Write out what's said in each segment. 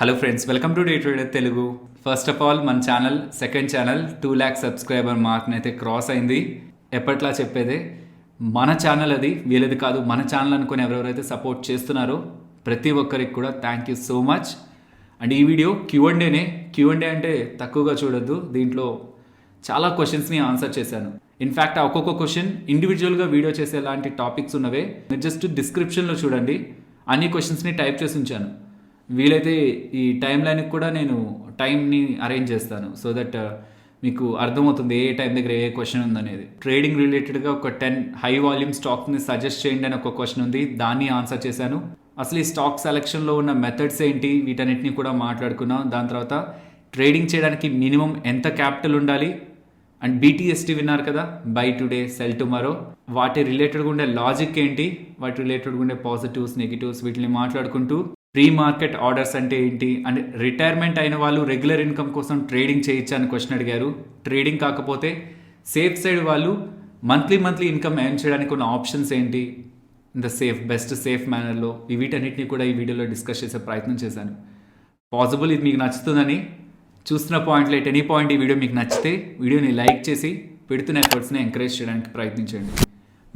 Hello friends, welcome to day trader Telugu. First of all మన channel second channel 2 lakh subscriber మార్క్ని అయితే cross అయింది. ఎప్పట్లా చెప్పేదే మన ఛానల్, అది వీళ్ళది కాదు. మన ఛానల్ అనుకుని ఎవరెవరైతే సపోర్ట్ చేస్తున్నారో ప్రతి ఒక్కరికి కూడా thank you so much. And ఈ వీడియో క్యూఎండేనే. క్యూఎండే అంటే తక్కువగా చూడొద్దు, దీంట్లో చాలా క్వశ్చన్స్ని ఆన్సర్ చేశాను. ఇన్ఫ్యాక్ట్ ఒక్కొక్క క్వశ్చన్ ఇండివిజువల్గా వీడియో చేసే లాంటి టాపిక్స్ ఉన్నవే. మీరు జస్ట్ డిస్క్రిప్షన్లో చూడండి, అన్ని క్వశ్చన్స్ని టైప్ చేసి ఉంచాను. వీలైతే ఈ టైం లైన్కి కూడా నేను టైంని అరేంజ్ చేస్తాను, సో దట్ మీకు అర్థమవుతుంది ఏ టైం దగ్గర ఏ క్వశ్చన్ ఉందనేది. ట్రేడింగ్ రిలేటెడ్గా ఒక 10 హై వాల్యూమ్ స్టాక్స్ని సజెస్ట్ చేయండి అని ఒక క్వశ్చన్ ఉంది, దాన్ని ఆన్సర్ చేశాను. అసలు ఈ స్టాక్ సెలెక్షన్లో ఉన్న మెథడ్స్ ఏంటి, వీటన్నిటిని కూడా మాట్లాడుకున్నాం. దాని తర్వాత ట్రేడింగ్ చేయడానికి మినిమం ఎంత క్యాపిటల్ ఉండాలి, అండ్ బీటీఎస్టీ విన్నారు కదా, బై టుడే సెల్ టుమారో, వాటి రిలేటెడ్గా ఉండే లాజిక్ ఏంటి, వాటి రిలేటెడ్గా ఉండే పాజిటివ్స్ నెగిటివ్స్, వీటిని మాట్లాడుకుంటూ ప్రీ మార్కెట్ ఆర్డర్స్ అంటే ఏంటి, అండ్ రిటైర్మెంట్ అయిన వాళ్ళు రెగ్యులర్ ఇన్కమ్ కోసం ట్రేడింగ్ చేయొచ్చా అని క్వశ్చన్ అడిగారు. ట్రేడింగ్ కాకపోతే సేఫ్ సైడ్ వాళ్ళు మంత్లీ ఇన్కమ్ ఎర్న్ చేయడానికి ఉన్న ఆప్షన్స్ ఏంటి, ఇన్ ద బెస్ట్ సేఫ్ మేనర్లో, వీటన్నిటిని కూడా ఈ వీడియోలో డిస్కస్ చేసే ప్రయత్నం చేశాను. పాసిబుల్ ఇది మీకు నచ్చుతుందని చూస్తున్న పాయింట్లో ఎనీ పాయింట్ ఈ వీడియో మీకు నచ్చితే వీడియోని లైక్ చేసి పెడుతున్న ఎఫర్ట్స్ని ఎంకరేజ్ చేయడానికి ప్రయత్నించండి.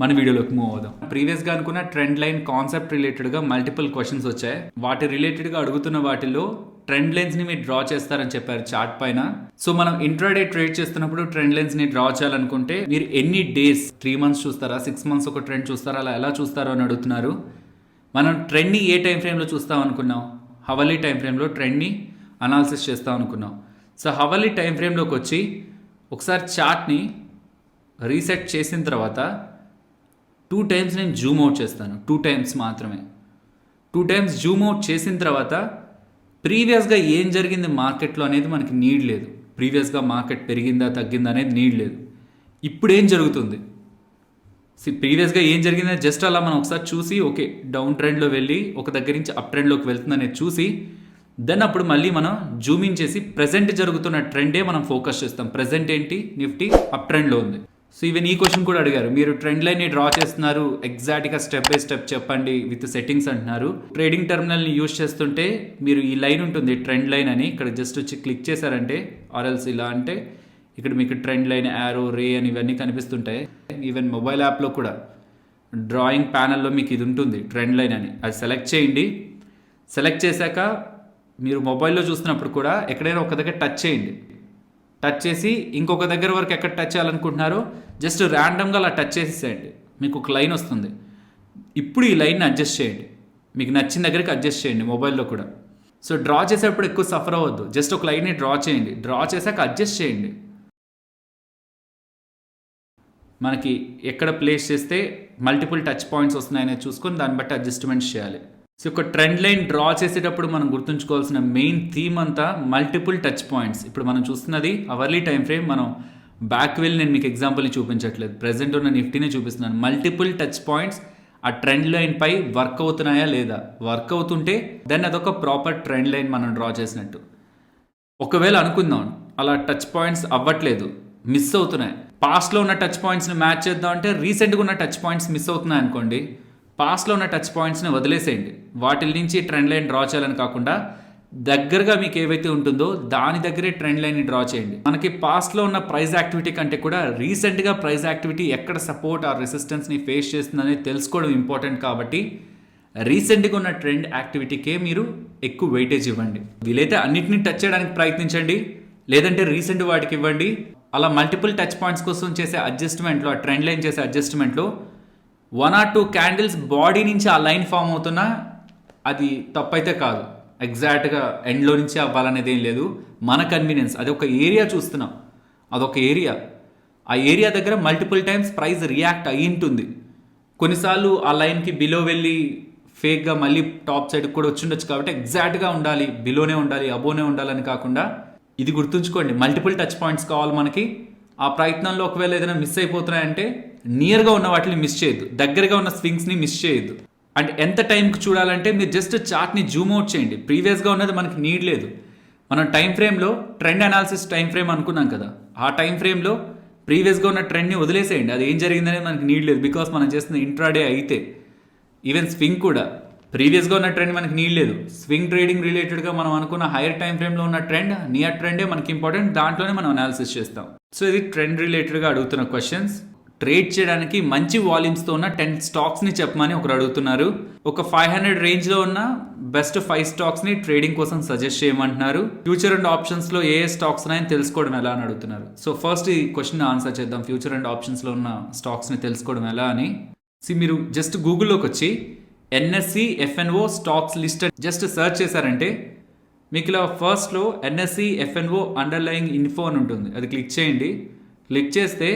మన వీడియోలోకి మూవ్ అవుదాం. ప్రీవియస్గా అనుకున్న ట్రెండ్ లైన్ కాన్సెప్ట్ రిలేటెడ్గా మల్టిపుల్ క్వశ్చన్స్ వచ్చాయి. వాటి రిలేటెడ్గా అడుగుతున్న వాటిల్లో ట్రెండ్ లైన్స్ని మీరు డ్రా చేస్తారని చెప్పారు చార్ట్ పైన. సో మనం ఇంట్రాడే ట్రేడ్ చేస్తున్నప్పుడు ట్రెండ్ లైన్స్ని డ్రా చేయాలనుకుంటే మీరు ఎన్ని డేస్, 3 months చూస్తారా, 6 months ఒక ట్రెండ్ చూస్తారా, అలా ఎలా చూస్తారో అని అడుగుతున్నారు. మనం ట్రెండ్ని ఏ టైం ఫ్రేమ్లో చూస్తాం అనుకున్నాం, హవర్లీ టైం ఫ్రేమ్లో ట్రెండ్ని అనాలిసిస్ చేస్తాం అనుకున్నాం. సో హవర్లీ టైం ఫ్రేమ్లోకి వచ్చి ఒకసారి చార్ట్ని రీసెట్ చేసిన తర్వాత 2 times నేను జూమ్ అవుట్ చేస్తాను. 2 times మాత్రమే. 2 times జూమ్ అవుట్ చేసిన తర్వాత ప్రీవియస్గా ఏం జరిగింది మార్కెట్లో అనేది మనకి నీడ్ లేదు. ప్రీవియస్గా మార్కెట్ పెరిగిందా తగ్గిందా అనేది నీడ్ లేదు. ఇప్పుడు ఏం జరుగుతుంది, ప్రీవియస్గా ఏం జరిగిందో జస్ట్ అలా మనం ఒకసారి చూసి, ఓకే డౌన్ ట్రెండ్లో వెళ్ళి ఒక దగ్గర నుంచి అప్ ట్రెండ్లోకి వెళ్తుంది అనేది చూసి, దెన్ అప్పుడు మళ్ళీ మనం జూమింగ్ చేసి ప్రజెంట్ జరుగుతున్న ట్రెండే మనం ఫోకస్ చేస్తాం. ప్రజెంట్ ఏంటి, నిఫ్టీ అప్ ట్రెండ్లో ఉంది. సో ఈవెన్ ఈ క్వశ్చన్ కూడా అడిగారు, మీరు ట్రెండ్ లైన్ని డ్రా చేస్తున్నారు, ఎగ్జాక్ట్గా స్టెప్ బై స్టెప్ చెప్పండి విత్ సెట్టింగ్స్ అంటున్నారు. ట్రేడింగ్ టెర్మినల్ని యూజ్ చేస్తుంటే మీరు ఈ లైన్ ఉంటుంది ట్రెండ్ లైన్ అని, ఇక్కడ జస్ట్ వచ్చి క్లిక్ చేశారంటే ఆర్ఎల్స్ ఇలా అంటే ఇక్కడ మీకు ట్రెండ్ లైన్, యారో, రే అని ఇవన్నీ కనిపిస్తుంటాయి. ఈవెన్ మొబైల్ యాప్లో కూడా డ్రాయింగ్ ప్యానల్లో మీకు ఇది ఉంటుంది ట్రెండ్ లైన్ అని, అది సెలెక్ట్ చేయండి. సెలెక్ట్ చేశాక మీరు మొబైల్లో చూస్తున్నప్పుడు కూడా ఎక్కడైనా ఒక దగ్గర టచ్ చేయండి. టచ్ చేసి ఇంకొక దగ్గర వరకు ఎక్కడ టచ్ చేయాలనుకుంటున్నారో జస్ట్ ర్యాండమ్గా అలా టచ్ చేసేసేయండి, మీకు ఒక లైన్ వస్తుంది. ఇప్పుడు ఈ లైన్ని అడ్జస్ట్ చేయండి, మీకు నచ్చిన దగ్గరికి అడ్జస్ట్ చేయండి మొబైల్లో కూడా. సో డ్రా చేసేటప్పుడు ఎక్కువ సఫర్ అవ్వద్దు, జస్ట్ ఒక లైన్ని డ్రా చేయండి. డ్రా చేశాక అడ్జస్ట్ చేయండి. మనకి ఎక్కడ ప్లేస్ చేస్తే మల్టిపుల్ టచ్ పాయింట్స్ వస్తున్నాయనేది చూసుకొని దాన్ని బట్టి అడ్జస్ట్మెంట్స్ చేయాలి. సో ఒక ట్రెండ్ లైన్ డ్రా చేసేటప్పుడు మనం గుర్తుంచుకోవాల్సిన మెయిన్ థీమ్ అంతా మల్టిపుల్ టచ్ పాయింట్స్. ఇప్పుడు మనం చూస్తున్నది అవర్లీ టైం ఫ్రేమ్. మనం బ్యాక్ వెళ్ళి నేను మీకు ఎగ్జాంపుల్ని చూపించట్లేదు, ప్రెజెంట్ ఉన్న నిఫ్టీనే చూపిస్తున్నాను. మల్టిపుల్ టచ్ పాయింట్స్ ఆ ట్రెండ్ లైన్ పై వర్క్ అవుతున్నాయా లేదా, వర్క్ అవుతుంటే దెన్ అదొక ప్రాపర్ ట్రెండ్ లైన్ మనం డ్రా చేసినట్టు. ఒకవేళ అనుకుందాం అలా టచ్ పాయింట్స్ అవ్వట్లేదు, మిస్ అవుతున్నాయి, పాస్ట్లో ఉన్న టచ్ పాయింట్స్ని మ్యాచ్ చేద్దాం అంటే రీసెంట్గా ఉన్న టచ్ పాయింట్స్ మిస్ అవుతున్నాయి అనుకోండి, పాస్ట్లో ఉన్న టచ్ పాయింట్స్ని వదిలేసేయండి. వాటి నుంచి ట్రెండ్ లైన్ డ్రా చేయాలని కాకుండా దగ్గరగా మీకు ఏవైతే ఉంటుందో దాని దగ్గరే ట్రెండ్ లైన్ని డ్రా చేయండి. మనకి పాస్ట్లో ఉన్న ప్రైస్ యాక్టివిటీ కంటే కూడా రీసెంట్గా ప్రైస్ యాక్టివిటీ ఎక్కడ సపోర్ట్ ఆర్ రెసిస్టెన్స్ని ఫేస్ చేస్తుందనేది తెలుసుకోవడం ఇంపార్టెంట్. కాబట్టి రీసెంట్గా ఉన్న ట్రెండ్ యాక్టివిటీకే మీరు ఎక్కువ వెయిటేజ్ ఇవ్వండి. వీలైతే అన్నిటిని టచ్ చేయడానికి ప్రయత్నించండి, లేదంటే రీసెంట్ వాటికి ఇవ్వండి. అలా మల్టిపుల్ టచ్ పాయింట్స్ కోసం చేసే అడ్జస్ట్మెంట్లో, ఆ ట్రెండ్ లైన్ చేసే అడ్జస్ట్మెంట్లో 1 or 2 క్యాండిల్స్ బాడీ నుంచి ఆ లైన్ ఫామ్ అవుతున్నా అది తప్పైతే కాదు. ఎగ్జాక్ట్గా ఎండ్లో నుంచి అవ్వాలనేది ఏం లేదు, మన కన్వీనియన్స్. అది ఒక ఏరియా చూస్తున్నాం, అదొక ఏరియా. ఆ ఏరియా దగ్గర మల్టిపుల్ టైమ్స్ ప్రైస్ రియాక్ట్ అయ్యి ఉంటుంది. కొన్నిసార్లు ఆ లైన్కి బిలో వెళ్ళి ఫేక్గా మళ్ళీ టాప్ సైడ్కి కూడా వచ్చి ఉండొచ్చు. కాబట్టి ఎగ్జాక్ట్గా ఉండాలి, బిలోనే ఉండాలి, అబోనే ఉండాలని కాకుండా ఇది గుర్తుంచుకోండి, మల్టిపుల్ టచ్ పాయింట్స్ కావాలి మనకి. ఆ ప్రయత్నంలో ఒకవేళ ఏదైనా మిస్ అయిపోతున్నాయంటే నియర్గా ఉన్న వాటిని మిస్ చేయొద్దు, దగ్గరగా ఉన్న స్వింగ్స్ని మిస్ చేయొద్దు. అండ్ ఎంత టైంకి చూడాలంటే మీరు జస్ట్ చార్ట్ని జూమ్ అవుట్ చేయండి. ప్రీవియస్గా ఉన్నది మనకి నీడ్ లేదు. మనం టైం ఫ్రేమ్లో ట్రెండ్ అనాలిసిస్ టైం ఫ్రేమ్ అనుకున్నాం కదా, ఆ టైం ఫ్రేమ్లో ప్రీవియస్గా ఉన్న ట్రెండ్ని వదిలేసేయండి. అది ఏం జరిగిందనేది మనకి నీడ్ లేదు, బికాస్ మనం చేస్తున్న ఇంట్రాడే అయితే. ఈవెన్ స్వింగ్ కూడా ప్రీవియస్గా ఉన్న ట్రెండ్ మనకి నీడ్ లేదు. స్వింగ్ ట్రేడింగ్ రిలేటెడ్గా మనం అనుకున్న హైయర్ టైం ఫ్రేమ్లో ఉన్న ట్రెండ్, నియర్ ట్రెండే మనకి ఇంపార్టెంట్, దాంట్లోనే మనం అనాలిసిస్ చేస్తాం. సో ఇది ట్రెండ్ రిలేటెడ్గా అడుగుతున్న క్వశ్చన్స్. ట్రేడ్ చేయడానికి మంచి వాల్యూమ్స్తో ఉన్న 10 స్టాక్స్ని చెప్పమని ఒకరు అడుగుతున్నారు. ఒక 500 రేంజ్లో ఉన్న బెస్ట్ 5 స్టాక్స్ని ట్రేడింగ్ కోసం సజెస్ట్ చేయమంటున్నారు. ఫ్యూచర్ అండ్ ఆప్షన్స్లో ఏ స్టాక్స్ ఉన్నాయని తెలుసుకోవడం ఎలా అని అడుగుతున్నారు. సో ఫస్ట్ ఈ క్వశ్చన్ ఆన్సర్ చేద్దాం. ఫ్యూచర్ అండ్ ఆప్షన్స్లో ఉన్న స్టాక్స్ని తెలుసుకోవడం ఎలా అని. మీరు జస్ట్ గూగుల్లోకి వచ్చి NSE FNO stocks list just search చేశారంటే మీకు ఇలా ఫస్ట్లో NSE FNO అండర్లయింగ్ ఇన్ఫో అని ఉంటుంది. అది క్లిక్ చేయండి. క్లిక్ చేస్తే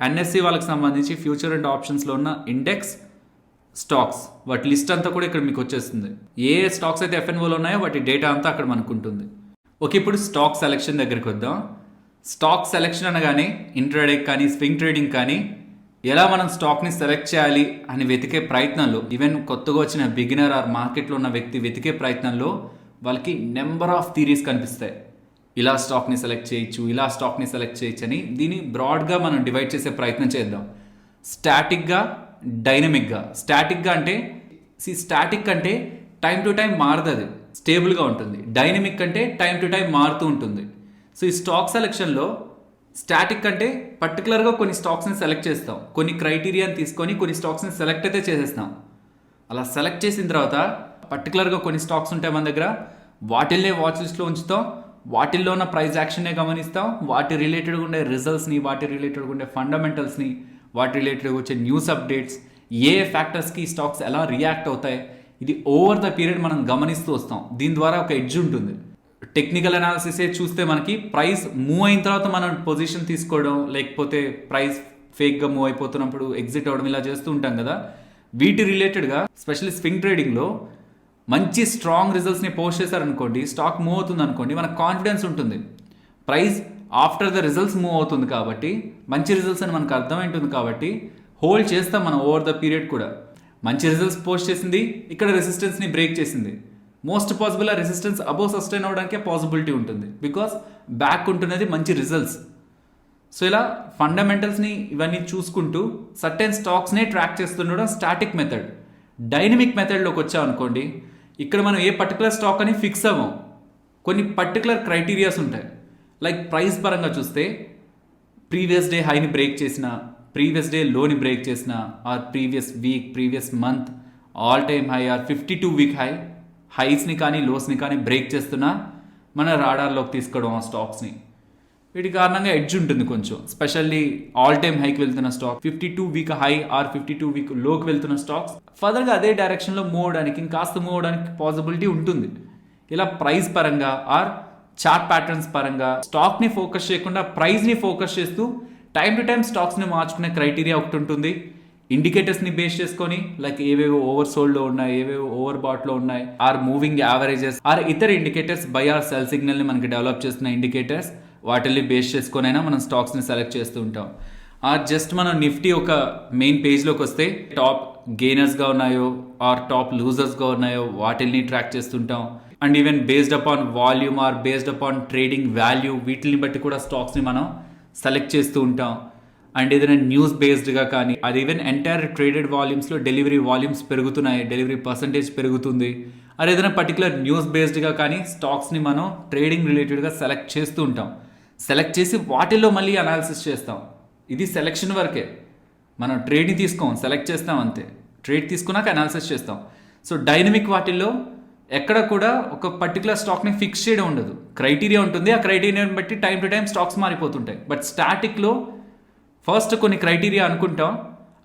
NSE వాళ్ళకి సంబంధించి ఫ్యూచర్ అండ్ ఆప్షన్స్లో ఉన్న ఇండెక్స్ స్టాక్స్ వాటి లిస్ట్ అంతా కూడా ఇక్కడ మీకు వచ్చేస్తుంది. ఏ స్టాక్స్ అయితే FNOలో ఉన్నాయో వాటి డేటా అంతా అక్కడ మనకు ఉంటుంది. ఓకే, ఇప్పుడు స్టాక్ సెలెక్షన్ దగ్గరికి వద్దాం. స్టాక్ సెలెక్షన్ అనగానే ఇంట్రాడే కానీ స్వింగ్ ట్రేడింగ్ కానీ ఎలా మనం స్టాక్ని సెలెక్ట్ చేయాలి అని వెతికే ప్రయత్నంలో, ఈవెన్ కొత్తగా వచ్చిన బిగినర్ ఆర్ మార్కెట్లో ఉన్న వ్యక్తి వెతికే ప్రయత్నంలో వాళ్ళకి నెంబర్ ఆఫ్ థీరీస్ కనిపిస్తాయి. ఇలా స్టాక్ని సెలెక్ట్ చేయొచ్చు, ఇలా స్టాక్ని సెలెక్ట్ చేయొచ్చు అని. దీన్ని బ్రాడ్గా మనం డివైడ్ చేసే ప్రయత్నం చేద్దాం. స్టాటిక్గా, డైనమిక్గా. స్టాటిక్గా అంటే స్టాటిక్ అంటే టైం టు టైం మారదు, అది స్టేబుల్గా ఉంటుంది. డైనమిక్ అంటే టైం టు టైం మారుతూ ఉంటుంది. సో ఈ స్టాక్ సెలెక్షన్లో స్టాటిక్ అంటే పర్టికులర్గా కొన్ని స్టాక్స్ని సెలెక్ట్ చేస్తాం, కొన్ని క్రైటీరియాని తీసుకొని కొన్ని స్టాక్స్ని సెలెక్ట్ అయితే చేసేస్తాం. అలా సెలెక్ట్ చేసిన తర్వాత పర్టికులర్గా కొన్ని స్టాక్స్ ఉంటాయి మన దగ్గర, వాటిల్నే వాచ్ లిస్ట్లో ఉంచుతాం. వాటిల్లో ఉన్న ప్రైస్ యాక్షన్నే గమనిస్తాం. వాటి రిలేటెడ్గా ఉండే రిజల్ట్స్ని, వాటి రిలేటెడ్గా ఉండే ఫండమెంటల్స్ని, వాటి రిలేటెడ్గా వచ్చే న్యూస్ అప్డేట్స్, ఏ ఫ్యాక్టర్స్కి స్టాక్స్ ఎలా రియాక్ట్ అవుతాయి, ఇది ఓవర్ ద పీరియడ్ మనం గమనిస్తూ వస్తాం. దీని ద్వారా ఒక ఎడ్జ్ ఉంటుంది. టెక్నికల్ అనాలిసిసే చూస్తే మనకి ప్రైస్ మూవ్ అయిన తర్వాత మనం పొజిషన్ తీసుకోవడం, లేకపోతే ప్రైస్ ఫేక్గా మూవ్ అయిపోతున్నప్పుడు ఎగ్జిట్ అవ్వడం, ఇలా చేస్తూ ఉంటాం కదా. వీటి రిలేటెడ్గా స్పెషల్లీ స్వింగ్ ట్రేడింగ్లో మంచి స్ట్రాంగ్ రిజల్ట్స్ని పోస్ట్ చేశారనుకోండి, స్టాక్ మూవ్ అవుతుంది అనుకోండి, మనకు కాన్ఫిడెన్స్ ఉంటుంది. Price after the results move అవుతుంది కాబట్టి, మంచి రిజల్ట్స్ అని మనకు అర్థమైంటుంది కాబట్టి హోల్డ్ చేస్తాం మనం ఓవర్ ద పీరియడ్ కూడా. మంచి రిజల్ట్స్ పోస్ట్ చేసింది, ఇక్కడ రెసిస్టెన్స్ని బ్రేక్ చేసింది. మోస్ట్ పాసిబుల్ ఆ రెసిస్టెన్స్ అబోవ్ సస్టైన్ అవడానికే పాసిబిలిటీ ఉంటుంది, బికాస్ బ్యాక్ ఉంటున్నది మంచి రిజల్ట్స్. సో ఇలా ఫండమెంటల్స్ని ఇవన్నీ చూసుకుంటూ సర్టెన్ స్టాక్స్నే ట్రాక్ చేస్తుండడం స్టాటిక్ మెథడ్. డైనమిక్ మెథడ్లోకి వచ్చామనుకోండి, ఇక్కడ మనం ఏ పర్టికులర్ స్టాక్ అని ఫిక్స్ అవ్వం. కొన్ని పర్టికులర్ క్రైటీరియాస్ ఉంటాయి. లైక్ ప్రైస్ పరంగా చూస్తే ప్రీవియస్ డే హైని బ్రేక్ చేసిన, ప్రీవియస్ డే లోని బ్రేక్ చేసిన, or previous week, previous month all time high or 52 week high, హైస్ని కానీ లోస్ని కానీ బ్రేక్ చేస్తున్నా మన రాడార్లోకి తీసుకోవడం ఆ స్టాక్స్ని. వీటి కారణంగా ఎడ్జ్ ఉంటుంది కొంచెం. స్పెషల్లీ ఆల్ టైమ్ హైకి వెళ్తున్న stock, 52 week high or 52 week లోకి వెళ్తున్న స్టాక్స్ ఫర్దర్గా అదే డైరెక్షన్లో మూవ్ అవడానికి, ఇంకాస్త మూవ్ అవడానికి పాసిబిలిటీ ఉంటుంది. ఇలా ప్రైస్ పరంగా ఆర్ చార్ట్ ప్యాటర్న్స్ పరంగా స్టాక్ని ఫోకస్ చేయకుండా ప్రైస్ని ఫోకస్ చేస్తూ టైం టు టైం స్టాక్స్ని మార్చుకునే క్రైటీరియా ఒకటి ఉంటుంది. ఇండికేటర్స్ని బేస్ చేసుకొని, లైక్ ఏవేవో ఓవర్ సోల్డ్లో ఉన్నాయి, ఏవేవో ఓవర్ బాట్లో ఉన్నాయి, ఆర్ మూవింగ్ యావరేజెస్ ఆర్ ఇతర ఇండికేటర్స్, బై ఆర్ సెల్ సిగ్నల్ని మనకి డెవలప్ చేస్తున్న ఇండికేటర్స్, వాటిని బేస్ చేసుకొని అయినా మనం స్టాక్స్ని సెలెక్ట్ చేస్తూ ఉంటాం. ఆర్ జస్ట్ మనం నిఫ్టీ ఒక మెయిన్ పేజ్లోకి వస్తే టాప్ గెయినర్స్గా ఉన్నాయో ఆర్ టాప్ లూజర్స్గా ఉన్నాయో వాటిని ట్రాక్ చేస్తుంటాం. And even based upon volume or based upon trading value, వీటిని బట్టి కూడా స్టాక్స్ని మనం సెలెక్ట్ చేస్తూ ఉంటాం. అండ్ ఏదైనా న్యూస్ బేస్డ్గా కానీ, అది ఈవెన్ ఎంటైర్ ట్రేడెడ్ వాల్యూమ్స్లో డెలివరీ వాల్యూమ్స్ పెరుగుతున్నాయి, డెలివరీ పర్సంటేజ్ పెరుగుతుంది, అది ఏదైనా పర్టికులర్ న్యూస్ బేస్డ్గా కానీ స్టాక్స్ని మనం ట్రేడింగ్ రిలేటెడ్గా సెలెక్ట్ చేస్తూ ఉంటాం. సెలెక్ట్ చేసి వాటిల్లో మళ్ళీ అనాలిసిస్ చేస్తాం. ఇది సెలెక్షన్ వరకే, మనం ట్రేడ్ని తీసుకోం, సెలెక్ట్ చేస్తాం అంతే. ట్రేడ్ తీసుకున్నాక అనాలిసిస్ చేస్తాం. సో డైనమిక్ వాటిల్లో ఎక్కడ కూడా ఒక పర్టికులర్ స్టాక్ని ఫిక్స్ చేయడం ఉండదు, క్రైటీరియా ఉంటుంది. ఆ క్రైటీరియాని బట్టి టైం టు టైం స్టాక్స్ మారిపోతుంటాయి. బట్ స్టాటిక్లో ఫస్ట్ కొన్ని క్రైటీరియా అనుకుంటాం,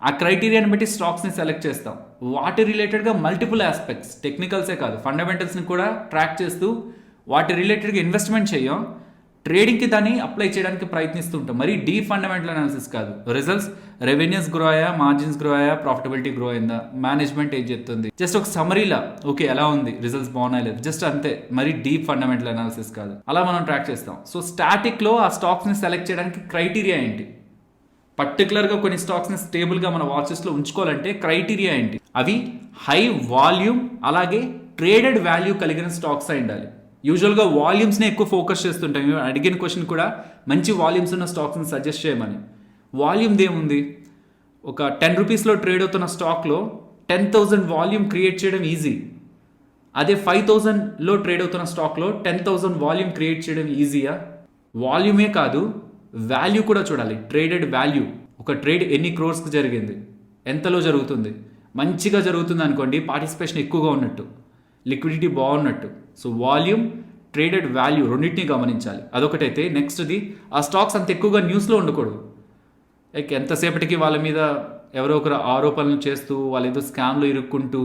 ఆ క్రైటీరియాని బట్టి స్టాక్స్ని సెలెక్ట్ చేస్తాం. వాటి రిలేటెడ్గా మల్టిపుల్ ఆస్పెక్ట్స్, టెక్నికల్సే కాదు ఫండమెంటల్స్ని కూడా ట్రాక్ చేస్తూ వాటి రిలేటెడ్గా ఇన్వెస్ట్మెంట్ చేయం, ట్రేడింగ్కి దాన్ని అప్లై చేయడానికి ప్రయత్నిస్తూ ఉంటాం. మరి డీప్ ఫండమెంటల్ అనాలిసిస్ కాదు. రిజల్ట్స్, రెవెన్యూస్ గ్రో అయ్యా, మార్జిన్స్ గ్రో అయ్యా, ప్రాఫిటబిలిటీ గ్రో అయిందా, మేనేజ్మెంట్ ఏం చెప్తుంది, జస్ట్ ఒక సమరీలా ఓకే ఎలా ఉంది, రిజల్ట్స్ బాగున్నాయి లేదు, జస్ట్ అంతే. మరి డీప్ ఫండమెంటల్ అనాలిసిస్ కాదు. అలా మనం ట్రాక్ చేస్తాం. సో స్టాటిక్లో ఆ స్టాక్స్ని సెలెక్ట్ చేయడానికి క్రైటీరియా ఏంటి, పర్టికులర్గా కొన్ని స్టాక్స్ని స్టేబుల్గా మన వాచెస్లో ఉంచుకోవాలంటే క్రైటీరియా ఏంటి, అవి హై వాల్యూమ్ అలాగే ట్రేడెడ్ వాల్యూ కలిగిన స్టాక్స్ అయి ఉండాలి. యూజువల్గా వాల్యూమ్స్ని ఎక్కువ ఫోకస్ చేస్తుంటాం. అడిగిన క్వశ్చన్ కూడా మంచి వాల్యూమ్స్ ఉన్న స్టాక్స్ని సజెస్ట్ చేయమని. వాల్యూమ్ది ఏముంది, ఒక 10 రూపీస్లో ట్రేడ్ అవుతున్న స్టాక్లో 10,000 వాల్యూమ్ క్రియేట్ చేయడం ఈజీ. అదే 5,000లో ట్రేడ్ అవుతున్న స్టాక్లో 10,000 వాల్యూమ్ క్రియేట్ చేయడం ఈజీయా? వాల్యూమే కాదు, వాల్యూ కూడా చూడాలి. ట్రేడెడ్ వాల్యూ, ఒక ట్రేడ్ ఎన్ని క్రోర్స్కి జరిగింది, ఎంతలో జరుగుతుంది. మంచిగా జరుగుతుంది అనుకోండి, పార్టిసిపేషన్ ఎక్కువగా ఉన్నట్టు, లిక్విడిటీ బాగున్నట్టు. సో వాల్యూమ్, ట్రేడెడ్ వాల్యూ రెండింటినీ గమనించాలి. అదొకటైతే నెక్స్ట్ది, ఆ స్టాక్స్ అంత ఎక్కువగా న్యూస్లో ఉండకూడదు. లైక్ ఎంతసేపటికి వాళ్ళ మీద ఎవరో ఒకరు ఆరోపణలు చేస్తూ, వాళ్ళు ఏదో స్కామ్లో ఇరుక్కుంటూ,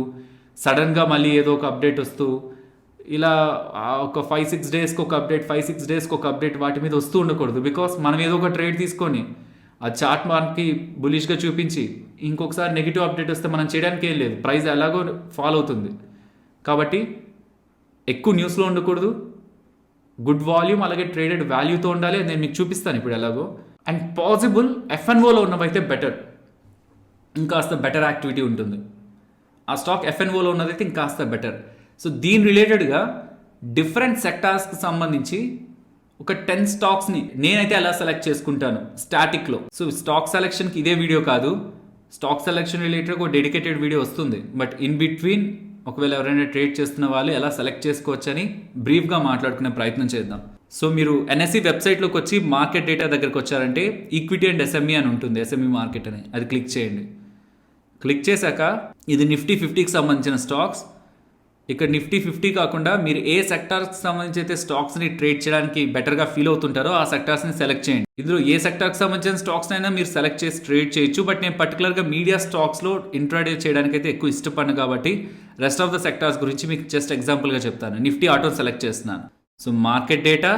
సడన్గా మళ్ళీ ఏదో ఒక అప్డేట్ వస్తూ, ఇలా ఒక 5-6 డేస్కి ఒక అప్డేట్, 5-6 డేస్కి ఒక అప్డేట్ వాటి మీద వస్తూ ఉండకూడదు. బికాస్ మనం ఏదో ఒక ట్రేడ్ తీసుకొని ఆ చార్ట్ మనకి బులిష్గా చూపించి ఇంకొకసారి నెగిటివ్ అప్డేట్ వస్తే మనం చేయడానికి ఏం లేదు, ప్రైస్ ఎలాగో ఫాలో అవుతుంది. కాబట్టి ఎక్కువ న్యూస్లో ఉండకూడదు, గుడ్ వాల్యూమ్ అలాగే ట్రేడెడ్ వాల్యూతో ఉండాలి. నేను మీకు చూపిస్తాను ఇప్పుడు ఎలాగో. అండ్ పాసిబుల్ ఎఫ్ఎన్ఓలో ఉన్నవైతే బెటర్, ఇంకాస్త బెటర్ యాక్టివిటీ ఉంటుంది. ఆ స్టాక్ ఎఫ్ఎన్ఓలో ఉన్నదైతే ఇంకాస్త బెటర్. సో దీని రిలేటెడ్గా డిఫరెంట్ సెక్టార్స్కి సంబంధించి ఒక 10 స్టాక్స్ని నేనైతే ఎలా సెలెక్ట్ చేసుకుంటాను స్టాటిక్లో. సో స్టాక్ సెలెక్షన్కి ఇదే వీడియో కాదు, స్టాక్ సెలెక్షన్ రిలేటెడ్ ఒక డెడికేటెడ్ వీడియో వస్తుంది. బట్ ఇన్ బిట్వీన్ ఒకవేళ ఎవరైనా ట్రేడ్ చేస్తున్న వాళ్ళు ఎలా సెలెక్ట్ చేసుకోవచ్చని బ్రీఫ్గా మాట్లాడుకునే ప్రయత్నం చేద్దాం. సో మీరు ఎన్ఎస్సి వెబ్సైట్లోకి వచ్చి మార్కెట్ డేటా దగ్గరకు వచ్చారంటే ఈక్విటీ అండ్ ఎస్ఎంఈ అని ఉంటుంది, ఎస్ఎంఈ మార్కెట్ అని, అది క్లిక్ చేయండి. క్లిక్ చేశాక ఇది నిఫ్టీ 50కి సంబంధించిన స్టాక్స్. ఇక్కడ నిఫ్టీ 50 కాకుండా మీరు ఏ సెక్టార్కి సంబంధించి అయితే స్టాక్స్ని ట్రేడ్ చేయడానికి బెటర్గా ఫీల్ అవుతుంటారో ఆ సెక్టార్స్ని సెలెక్ట్ చేయండి. ఇందులో ఏ సెక్టార్కి సంబంధించిన స్టాక్స్ అయినా మీరు సెలెక్ట్ చేసి ట్రేడ్ చేయొచ్చు. బట్ నేను పర్టికులర్గా మీడియా స్టాక్స్లో ఇంట్రాడే చేయడానికి అయితే ఎక్కువ ఇష్టపడను కాబట్టి రెస్ట్ ఆఫ్ ద సెక్టార్స్ గురించి మీకు జస్ట్ ఎగ్జాంపుల్గా చెప్తాను. నిఫ్టీ ఆటో సెలెక్ట్ చేస్తున్నాను. So market data,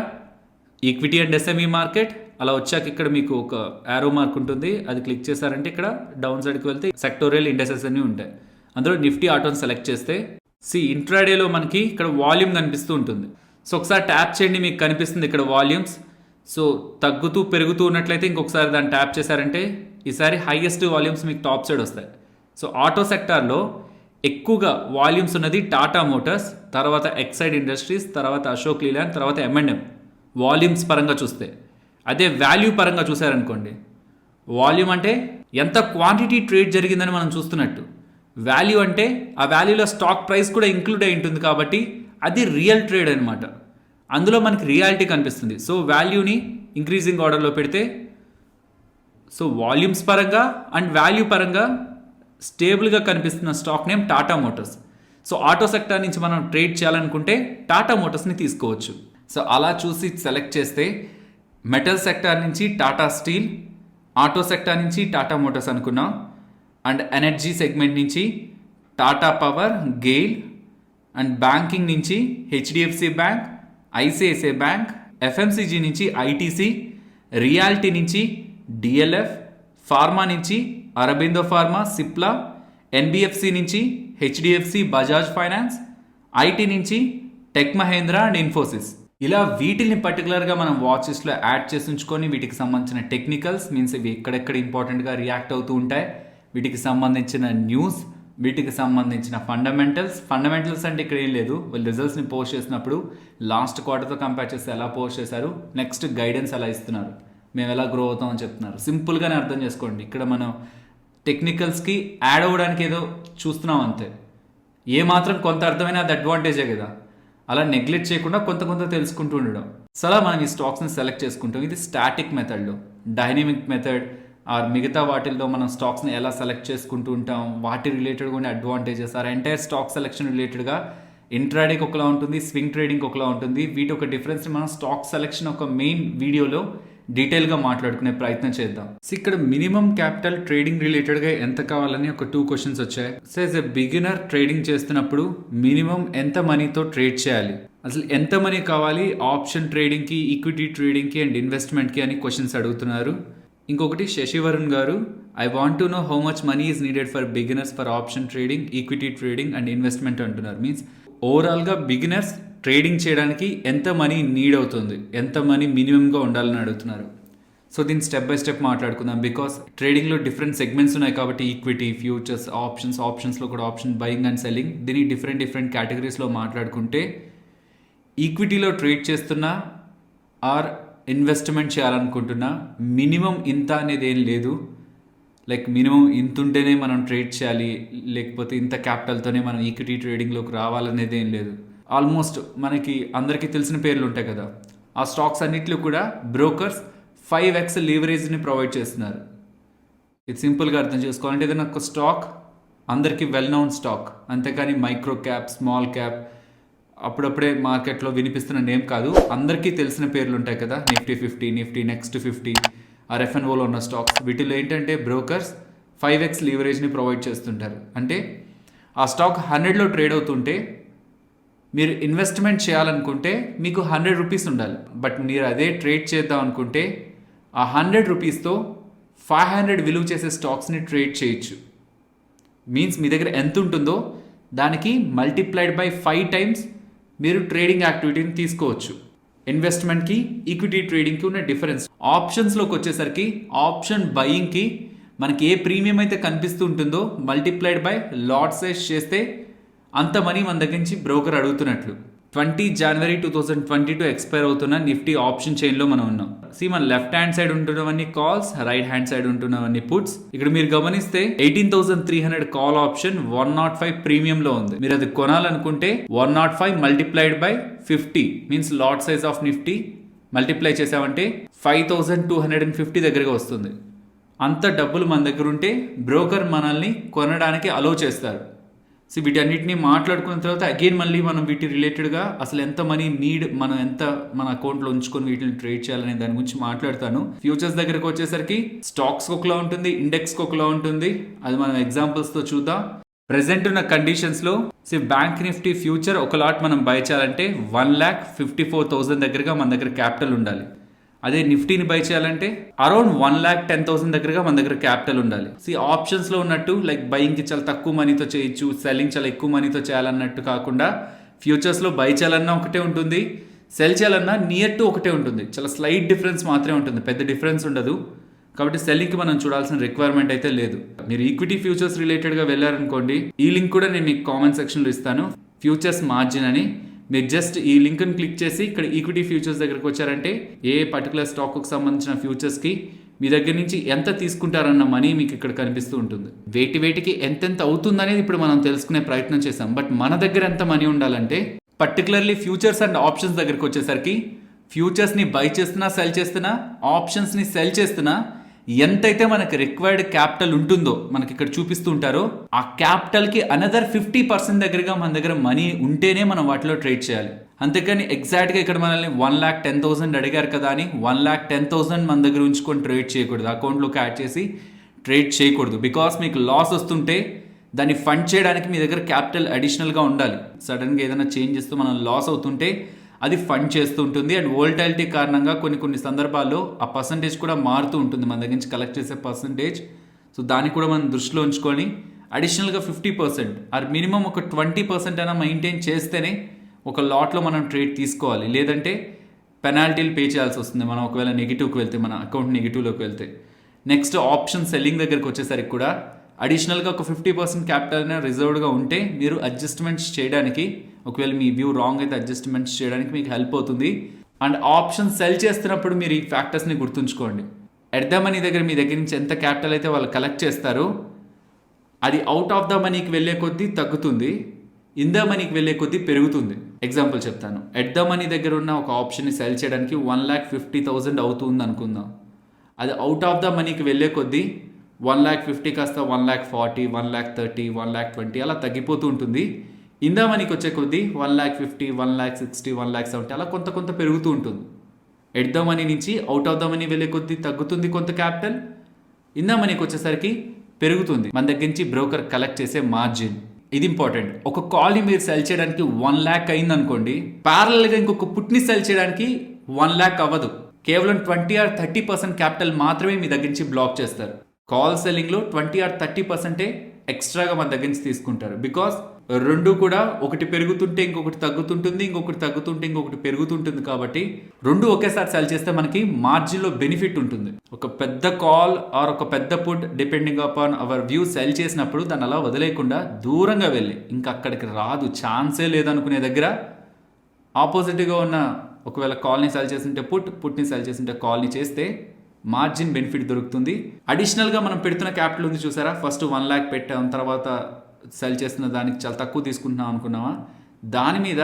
equity and SME market, అలా వచ్చాక ఇక్కడ మీకు ఒక యారో మార్క్ ఉంటుంది, అది క్లిక్ చేశారంటే ఇక్కడ డౌన్ సైడ్కి వెళ్తే సెక్టోరియల్ ఇండెక్సెస్ అన్నీ ఉంటాయి. అందులో నిఫ్టీ ఆటోని సెలెక్ట్ చేస్తే ఇంట్రాడేలో మనకి ఇక్కడ వాల్యూమ్ కనిపిస్తూ ఉంటుంది. సో ఒకసారి ట్యాప్ చేయండి, మీకు కనిపిస్తుంది ఇక్కడ వాల్యూమ్స్. సో తగ్గుతూ పెరుగుతూ ఉన్నట్లయితే ఇంకొకసారి దాన్ని ట్యాప్ చేశారంటే ఈసారి హైయెస్ట్ వాల్యూమ్స్ మీకు టాప్ సైడ్ వస్తాయి. సో ఆటో సెక్టార్లో ఎక్కువగా వాల్యూమ్స్ ఉన్నది టాటా మోటార్స్, తర్వాత ఎక్సైడ్ ఇండస్ట్రీస్, తర్వాత అశోక్ లీలాండ్, తర్వాత M&M వాల్యూమ్స్ పరంగా చూస్తే. అదే వాల్యూ పరంగా చూసారనుకోండి, వాల్యూమ్ అంటే ఎంత క్వాంటిటీ ట్రేడ్ జరిగిందని మనం చూస్తున్నట్టు, వాల్యూ అంటే ఆ వాల్యూలో స్టాక్ ప్రైస్ కూడా ఇంక్లూడ్ అయి ఉంటుంది కాబట్టి అది రియల్ ట్రేడ్ అనమాట. అందులో మనకి రియాలిటీ కనిపిస్తుంది. సో వాల్యూని ఇంక్రీజింగ్ ఆర్డర్లో పెడితే సో వాల్యూమ్స్ పరంగా అండ్ వాల్యూ పరంగా స్టేబుల్గా కనిపిస్తున్న stock name Tata Motors. So auto sector నుంచి మనం ట్రేడ్ చేయాలనుకుంటే టాటా మోటార్స్ని తీసుకోవచ్చు. సో అలా చూసి సెలెక్ట్ చేస్తే మెటల్ సెక్టార్ నుంచి టాటా స్టీల్, ఆటో సెక్టార్ నుంచి టాటా మోటార్స్ అనుకున్నాం, అండ్ ఎనర్జీ సెగ్మెంట్ నుంచి Tata power, GAIL, and banking నుంచి HDFC bank, ICICI bank, FMCG నుంచి ఐటీసీ, రియాలిటీ నుంచి డిఎల్ఎఫ్, ఫార్మా నుంచి అరబిందో ఫార్మా, సిప్లా, ఎన్బిఎఫ్సి నుంచి హెచ్డిఎఫ్సి బజాజ్ ఫైనాన్స్, ఐటీ నుంచి టెక్ మహేంద్ర అండ్ ఇన్ఫోసిస్. ఇలా వీటిని పర్టికులర్గా మనం వాచెస్లో యాడ్ చేసి ఉంచుకొని వీటికి సంబంధించిన టెక్నికల్స్ మీన్స్ ఇవి ఎక్కడెక్కడ ఇంపార్టెంట్గా రియాక్ట్ అవుతూ ఉంటాయి, వీటికి సంబంధించిన న్యూస్, వీటికి సంబంధించిన ఫండమెంటల్స్ అంటే ఇక్కడ ఏం లేదు, వాళ్ళు రిజల్ట్స్ని పోస్ట్ చేసినప్పుడు లాస్ట్ క్వార్టర్తో కంపేర్ చేస్తే ఎలా పోస్ట్ చేశారు, నెక్స్ట్ గైడెన్స్ ఎలా ఇస్తున్నారు, మేము ఎలా గ్రో అవుతాం అని చెప్తున్నారు. సింపుల్గానే అర్థం చేసుకోండి. ఇక్కడ మనం టెక్నికల్స్కి యాడ్ అవ్వడానికి ఏదో చూస్తున్నాం అంతే. ఏ మాత్రం కొంత అర్థమైనా అది అడ్వాంటేజే కదా, అలా నెగ్లెక్ట్ చేయకుండా కొంత తెలుసుకుంటూ ఉండడం. సో అలా మనం ఈ స్టాక్స్ని సెలెక్ట్ చేసుకుంటాం. ఇది స్టాటిక్ మెథడ్లో. డైనమిక్ మెథడ్ ఆర్ మిగతా వాటిల్లో మనం స్టాక్స్ని ఎలా సెలెక్ట్ చేసుకుంటూ ఉంటాం, వాటి రిలేటెడ్గా ఉండే advantages or entire stock selection రిలేటెడ్గా ఇంట్రాడేకి ఒకలా ఉంటుంది, స్వింగ్ ట్రేడింగ్ ఒకలా ఉంటుంది. వీటి ఒక డిఫరెన్స్ని మనం స్టాక్ సెలెక్షన్ ఒక మెయిన్ వీడియోలో డీటెయిల్గా మాట్లాడుకునే ప్రయత్నం చేద్దాం. సో ఇక్కడ మినిమం క్యాపిటల్ ట్రేడింగ్ రిలేటెడ్గా ఎంత కావాలని ఒక 2 క్వశ్చన్స్ వచ్చాయి. So as a beginner trading చేస్తున్నప్పుడు మినిమం ఎంత మనీతో ట్రేడ్ చేయాలి, అసలు ఎంత మనీ కావాలి ఆప్షన్ ట్రేడింగ్కి, ఈక్విటీ ట్రేడింగ్కి అండ్ ఇన్వెస్ట్మెంట్కి అని క్వశ్చన్స్ అడుగుతున్నారు. ఇంకొకటి శశివరుణ్ గారు, I want to know how much money is needed for beginners for option trading, equity trading and investment అంటున్నారు. మీన్స్ ఓవరాల్గా బిగినర్స్ ట్రేడింగ్ చేయడానికి ఎంత మనీ నీడ్ అవుతుంది, ఎంత మనీ మినిమంగా ఉండాలని అడుగుతున్నారు. సో దీన్ని స్టెప్ బై స్టెప్ మాట్లాడుకుందాం. బికాస్ ట్రేడింగ్లో డిఫరెంట్ సెగ్మెంట్స్ ఉన్నాయి కాబట్టి ఈక్విటీ, ఫ్యూచర్స్, ఆప్షన్స్లో కూడా ఆప్షన్ బయింగ్ అండ్ సెల్లింగ్, దీన్ని డిఫరెంట్ కేటగిరీస్లో మాట్లాడుకుంటే ఈక్విటీలో ట్రేడ్ చేస్తున్నా ఆర్ ఇన్వెస్ట్మెంట్ చేయాలనుకుంటున్నా మినిమం ఇంత అనేది ఏం లేదు. లైక్ మినిమం ఇంత ఉంటేనే మనం ట్రేడ్ చేయాలి, లేకపోతే ఇంత క్యాపిటల్తోనే మనం ఈక్విటీ ట్రేడింగ్లోకి రావాలనేది ఏం లేదు. ఆల్మోస్ట్ మనకి అందరికీ తెలిసిన పేర్లు ఉంటాయి కదా, ఆ స్టాక్స్ అన్నిట్లో కూడా బ్రోకర్స్ 5x లీవరేజ్ని ప్రొవైడ్ చేస్తున్నారు. ఇది సింపుల్గా అర్థం చేసుకోవాలంటే ఏదైనా ఒక స్టాక్ అందరికీ వెల్ నోన్ స్టాక్, అంతేకాని మైక్రో క్యాప్, స్మాల్ క్యాప్, అప్పుడప్పుడే మార్కెట్లో వినిపిస్తున్న నేమ్ కాదు, అందరికీ తెలిసిన పేర్లు ఉంటాయి కదా, నిఫ్టీ 50, నిఫ్టీ నెక్స్ట్ 50, RFNOలో ఉన్న స్టాక్స్. వీటిలో ఏంటంటే బ్రోకర్స్ 5x లీవరేజ్ని ప్రొవైడ్ చేస్తుంటారు. అంటే ఆ స్టాక్ 100లో ట్రేడ్ అవుతుంటే మీరు ఇన్వెస్ట్మెంట్ చేయాలనుకుంటే మీకు 100 రూపీస్ ఉండాలి. బట్ మీరు అదే ట్రేడ్ చేద్దాం అనుకుంటే ఆ 100 రూపీస్తో 500 విలువ చేసే స్టాక్స్ని ట్రేడ్ చేయొచ్చు. మీన్స్ మీ దగ్గర ఎంత ఉంటుందో దానికి మల్టిప్లైడ్ బై 5 టైమ్స్ మీరు ట్రేడింగ్ యాక్టివిటీని తీసుకోవచ్చు. ఇన్వెస్ట్మెంట్కి ఈక్విటీ ట్రేడింగ్కి ఉన్న డిఫరెన్స్. ఆప్షన్స్లోకి వచ్చేసరికి ఆప్షన్ బయింగ్కి మనకి ఏ ప్రీమియం అయితే కనిపిస్తూ ఉంటుందో మల్టిప్లైడ్ బై లాట్ సైజ్ చేస్తే అంత మనీ మన దగ్గర నుంచి బ్రోకర్ అడుగుతున్నట్లు. 20 జనవరి 2022 ఎక్స్పైర్ అవుతున్న నిఫ్టీ ఆప్షన్ చైన్లో మనం ఉన్నాం. మన లెఫ్ట్ హ్యాండ్ సైడ్ ఉంటున్నవన్నీ కాల్స్, రైట్ హ్యాండ్ సైడ్ ఉంటున్నవన్నీ పుట్స్. ఇక్కడ మీరు గమనిస్తే 18,300 కాల్ ఆప్షన్ 105 ప్రీమియంలో ఉంది. మీరు అది కొనాలనుకుంటే 105 multiplied by 50 means lot size of Nifty multiply చేసామంటే 5,250 దగ్గరగా వస్తుంది. అంత డబ్బులు మన దగ్గర ఉంటే బ్రోకర్ మనల్ని కొనడానికి అలో చేస్తారు. వీటన్నిటిని మాట్లాడుకున్న తర్వాత అగైన్ మళ్ళీ మనం వీటి రిలేటెడ్గా అసలు ఎంత మనీ నీడ్, మనం ఎంత మన అకౌంట్లో ఉంచుకొని వీటిని ట్రేడ్ చేయాలనే దాని గురించి మాట్లాడతాను. ఫ్యూచర్స్ దగ్గరకు వచ్చేసరికి స్టాక్స్ ఒకలా ఉంటుంది, ఇండెక్స్కి ఒకలా ఉంటుంది. అది మనం ఎగ్జాంపుల్స్తో చూద్దాం. ప్రెసెంట్ ఉన్న కండిషన్స్లో బ్యాంక్ నిఫ్టీ ఫ్యూచర్ ఒక లాట్ మనం బై చేయాలంటే 1,54,000 దగ్గరగా మన దగ్గర క్యాపిటల్ ఉండాలి. అదే నిఫ్టీని బై చేయాలంటే అరౌండ్ 1,10,000 దగ్గరగా మన దగ్గర క్యాపిటల్ ఉండాలి. ఆప్షన్స్లో ఉన్నట్టు లైక్ బయింగ్కి చాలా తక్కువ మనీతో చేయొచ్చు, సెల్లింగ్ చాలా ఎక్కువ మనీతో చేయాలన్నట్టు కాకుండా ఫ్యూచర్స్లో బై చేయాలన్నా ఒకటే ఉంటుంది, సెల్ చేయాలన్నా నియర్ టు ఒకటే ఉంటుంది. చాలా స్లైట్ డిఫరెన్స్ మాత్రమే ఉంటుంది, పెద్ద డిఫరెన్స్ ఉండదు. కాబట్టి సెల్లింగ్కి మనం చూడాల్సిన రిక్వైర్మెంట్ అయితే లేదు. మీరు ఈక్విటీ ఫ్యూచర్స్ రిలేటెడ్గా వెళ్ళారనుకోండి, ఈ లింక్ కూడా నేను మీకు కామెంట్ సెక్షన్లో ఇస్తాను, ఫ్యూచర్స్ మార్జిన్ అని. మీరు జస్ట్ ఈ లింక్ని క్లిక్ చేసి ఇక్కడ ఈక్విటీ ఫ్యూచర్స్ దగ్గరకు వచ్చారంటే ఏ పర్టికులర్ స్టాక్కి సంబంధించిన ఫ్యూచర్స్కి మీ దగ్గర నుంచి ఎంత తీసుకుంటారన్న మనీ మీకు ఇక్కడ కనిపిస్తూ ఉంటుంది. వేటికి ఎంతెంత అవుతుంది అనేది ఇప్పుడు మనం తెలుసుకునే ప్రయత్నం చేసాం. బట్ మన దగ్గర ఎంత మనీ ఉండాలంటే పర్టికులర్లీ ఫ్యూచర్స్ అండ్ ఆప్షన్స్ దగ్గరకు వచ్చేసరికి ఫ్యూచర్స్ని బై చేస్తున్నా, సెల్ చేస్తున్నా, ఆప్షన్స్ని సెల్ చేస్తున్నా ఎంతైతే మనకి రిక్వైర్డ్ క్యాపిటల్ ఉంటుందో మనకి ఇక్కడ చూపిస్తూ ఉంటారో ఆ క్యాపిటల్కి అనదర్ 50% దగ్గరగా మన దగ్గర మనీ ఉంటేనే మనం వాటిలో ట్రేడ్ చేయాలి. అంతేకాని ఎగ్జాక్ట్గా ఇక్కడ మనల్ని 1,10,000 అడిగారు కదా అని 1,10,000 మన దగ్గర ఉంచుకొని ట్రేడ్ చేయకూడదు, అకౌంట్లోకి యాడ్ చేసి ట్రేడ్ చేయకూడదు. బికాస్ మీకు లాస్ వస్తుంటే దాన్ని ఫండ్ చేయడానికి మీ దగ్గర క్యాపిటల్ అడిషనల్గా ఉండాలి. సడన్గా ఏదైనా చేంజ్ చేస్తూ మనం లాస్ అవుతుంటే అది ఫండ్ చేస్తూ ఉంటుంది. అండ్ వోల్టాలిటీ కారణంగా కొన్ని సందర్భాల్లో ఆ పర్సంటేజ్ కూడా మారుతూ ఉంటుంది, మన దగ్గర నుంచి కలెక్ట్ చేసే పర్సంటేజ్. దాన్ని కూడా మనం దృష్టిలో ఉంచుకొని అడిషనల్గా 50% ఆర్ మినిమం ఒక 20% అయినా మెయింటైన్ చేస్తేనే ఒక లాట్లో మనం ట్రేడ్ తీసుకోవాలి. లేదంటే పెనాల్టీలు పే చేయాల్సి వస్తుంది మనం ఒకవేళ నెగిటివ్కి వెళ్తే, మన అకౌంట్ నెగిటివ్లోకి వెళ్తే. నెక్స్ట్ ఆప్షన్ సెల్లింగ్ దగ్గరికి వచ్చేసరికి కూడా అడిషనల్గా ఒక 50% క్యాపిటల్ అయినా రిజర్వ్డ్గా ఉంటే మీరు అడ్జస్ట్మెంట్స్ చేయడానికి, ఒకవేళ మీ వ్యూ రాంగ్ అయితే అడ్జస్ట్మెంట్స్ చేయడానికి మీకు హెల్ప్ అవుతుంది. అండ్ ఆప్షన్ సెల్ చేస్తున్నప్పుడు మీరు ఈ ఫ్యాక్టర్స్ని గుర్తుంచుకోండి. ఎట్ ద మనీ దగ్గర మీ దగ్గర నుంచి ఎంత క్యాపిటల్ అయితే వాళ్ళు కలెక్ట్ చేస్తారో అది అవుట్ ఆఫ్ ద మనీకి వెళ్ళే కొద్దీ తగ్గుతుంది, ఇన్ ద మనీకి వెళ్ళే కొద్దీ పెరుగుతుంది. ఎగ్జాంపుల్ చెప్తాను. ఎట్ ద మనీ దగ్గర ఉన్న ఒక ఆప్షన్ని సెల్ చేయడానికి 1,50,000 అవుతుంది అనుకుందాం. అది అవుట్ ఆఫ్ ద మనీకి వెళ్ళే కొద్దీ 1,50,000 కాస్త 1,40,000, 1,30,000, 1,20,000 అలా తగ్గిపోతూ ఉంటుంది. ఇందా మనీకి వచ్చే కొద్దీ 1,50,000, 1,60,000, 1,70,000 అలా కొంత పెరుగుతూ ఉంటుంది. ఎట్ ద మనీ నుంచి అవుట్ ఆఫ్ ద మనీ వెళ్ళే కొద్దీ తగ్గుతుంది కొంత క్యాపిటల్, ఇందా మనీకి వచ్చేసరికి పెరుగుతుంది మన దగ్గర నుంచి బ్రోకర్ కలెక్ట్ చేసే మార్జిన్. ఇది ఇంపార్టెంట్. ఒక కాల్ని మీరు సెల్ చేయడానికి 1 lakh అయింది అనుకోండి, ప్యారలల్గా ఇంకొక పుట్ని సెల్ చేయడానికి 1 lakh అవ్వదు. కేవలం 20 or 30% క్యాపిటల్ మాత్రమే మీ దగ్గర నుంచి బ్లాక్ చేస్తారు. కాల్ సెల్లింగ్లో 20 or 30% ఎక్స్ట్రాగా మన దగ్గర నుంచి తీసుకుంటారు. బికాస్ రెండు కూడా ఒకటి పెరుగుతుంటే ఇంకొకటి తగ్గుతుంటుంది, ఇంకొకటి తగ్గుతుంటే ఇంకొకటి పెరుగుతుంటుంది. కాబట్టి రెండు ఒకేసారి సెల్ చేస్తే మనకి మార్జిన్లో బెనిఫిట్ ఉంటుంది. ఒక పెద్ద కాల్ ఆర్ ఒక పెద్ద put depending upon our view cell చేసినప్పుడు దాన్ని అలా వదిలేయకుండా దూరంగా వెళ్ళి ఇంకా అక్కడికి రాదు, ఛాన్సే లేదనుకునే దగ్గర ఆపోజిట్గా ఉన్న ఒకవేళ కాల్ని సెల్ చేస్తుంటే పుట్ని సెల్ చేస్తుంటే కాల్ని చేస్తే మార్జిన్ బెనిఫిట్ దొరుకుతుంది. అడిషనల్గా మనం పెడుతున్న క్యాపిటల్ ఉంది చూసారా, ఫస్ట్ 1 lakh పెట్టాం, తర్వాత సెల్ చేస్తున్న దానికి చాలా తక్కువ తీసుకుంటున్నాం అనుకున్నామా, దాని మీద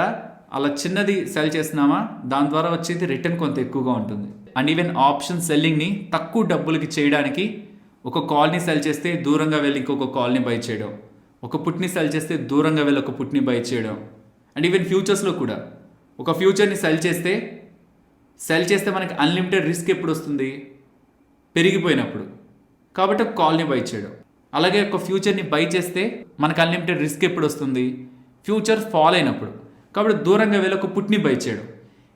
అలా చిన్నది సెల్ చేస్తున్నామా, దాని ద్వారా వచ్చేది రిటర్న్ కొంత ఎక్కువగా ఉంటుంది. అండ్ ఈవెన్ ఆప్షన్ సెల్లింగ్ని తక్కువ డబ్బులకి చేయడానికి ఒక కాల్ని సెల్ చేస్తే దూరంగా వెళ్ళి ఇంకొక కాల్ని బై చేయడం, ఒక పుట్ని సెల్ చేస్తే దూరంగా వెళ్ళి ఒక పుట్ని బై చేయడం. అండ్ ఈవెన్ ఫ్యూచర్స్లో కూడా ఒక ఫ్యూచర్ని సెల్ చేస్తే మనకి అన్లిమిటెడ్ రిస్క్ ఎప్పుడు వస్తుంది, పెరిగిపోయినప్పుడు. కాబట్టి ఒక కాల్ని బై చేయడం. అలాగే ఒక ఫ్యూచర్ని బై చేస్తే మనకు అన్లిమిటెడ్ రిస్క్ ఎప్పుడు వస్తుంది, ఫ్యూచర్ ఫాల్ అయినప్పుడు. కాబట్టి దూరంగా వెళ్ళి ఒక పుట్ని బై చేయడం.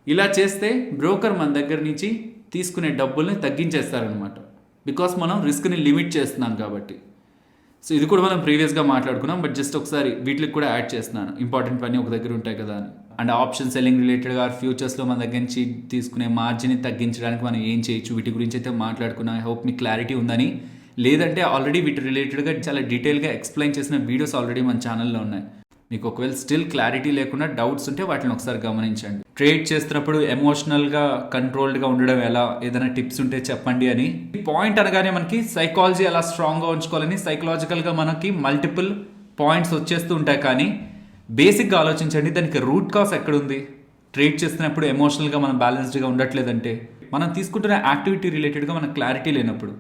ఇలా చేస్తే బ్రోకర్ మన దగ్గర నుంచి తీసుకునే డబ్బుల్ని తగ్గించేస్తారనమాట. బికాస్ మనం రిస్క్ని లిమిట్ చేస్తున్నాం కాబట్టి. సో ఇది కూడా మనం ప్రీవియస్గా మాట్లాడుకున్నాం, బట్ జస్ట్ ఒకసారి వీటికి కూడా యాడ్ చేస్తున్నాను, ఇంపార్టెంట్ పని ఒక దగ్గర ఉంటాయి కదా అని. అండ్ ఆప్షన్ సెల్లింగ్ రిలేటెడ్గా ఫ్యూచర్స్లో మన దగ్గర నుంచి తీసుకునే మార్జిన్ని తగ్గించడానికి మనం ఏం చేయొచ్చు, వీటి గురించి అయితే మాట్లాడుకున్నాం. ఐ హోప్ మీకు క్లారిటీ ఉందని. లేదంటే ఆల్రెడీ వీటి రిలేటెడ్గా చాలా డీటెయిల్గా ఎక్స్ప్లెయిన్ చేసిన వీడియోస్ ఆల్రెడీ మన ఛానల్లో ఉన్నాయి. మీకు ఒకవేళ స్టిల్ క్లారిటీ లేకుండా డౌట్స్ ఉంటే వాటిని ఒకసారి గమనించండి. ట్రేడ్ చేస్తున్నప్పుడు ఎమోషనల్గా కంట్రోల్డ్గా ఉండడం ఎలా, ఏదైనా టిప్స్ ఉంటే చెప్పండి అని. ఈ పాయింట్ అనగానే మనకి సైకాలజీ ఎలా స్ట్రాంగ్గా ఉంచుకోవాలని సైకలాజికల్గా మనకి మల్టిపుల్ పాయింట్స్ వచ్చేస్తూ ఉంటాయి. కానీ బేసిక్గా ఆలోచించండి, దానికి రూట్ కాజ్ ఎక్కడుంది. ట్రేడ్ చేస్తున్నప్పుడు ఎమోషనల్గా మనం బ్యాలెన్స్డ్గా ఉండట్లేదంటే మనం తీసుకుంటున్న యాక్టివిటీ రిలేటెడ్గా మనకు క్లారిటీ లేనప్పుడు,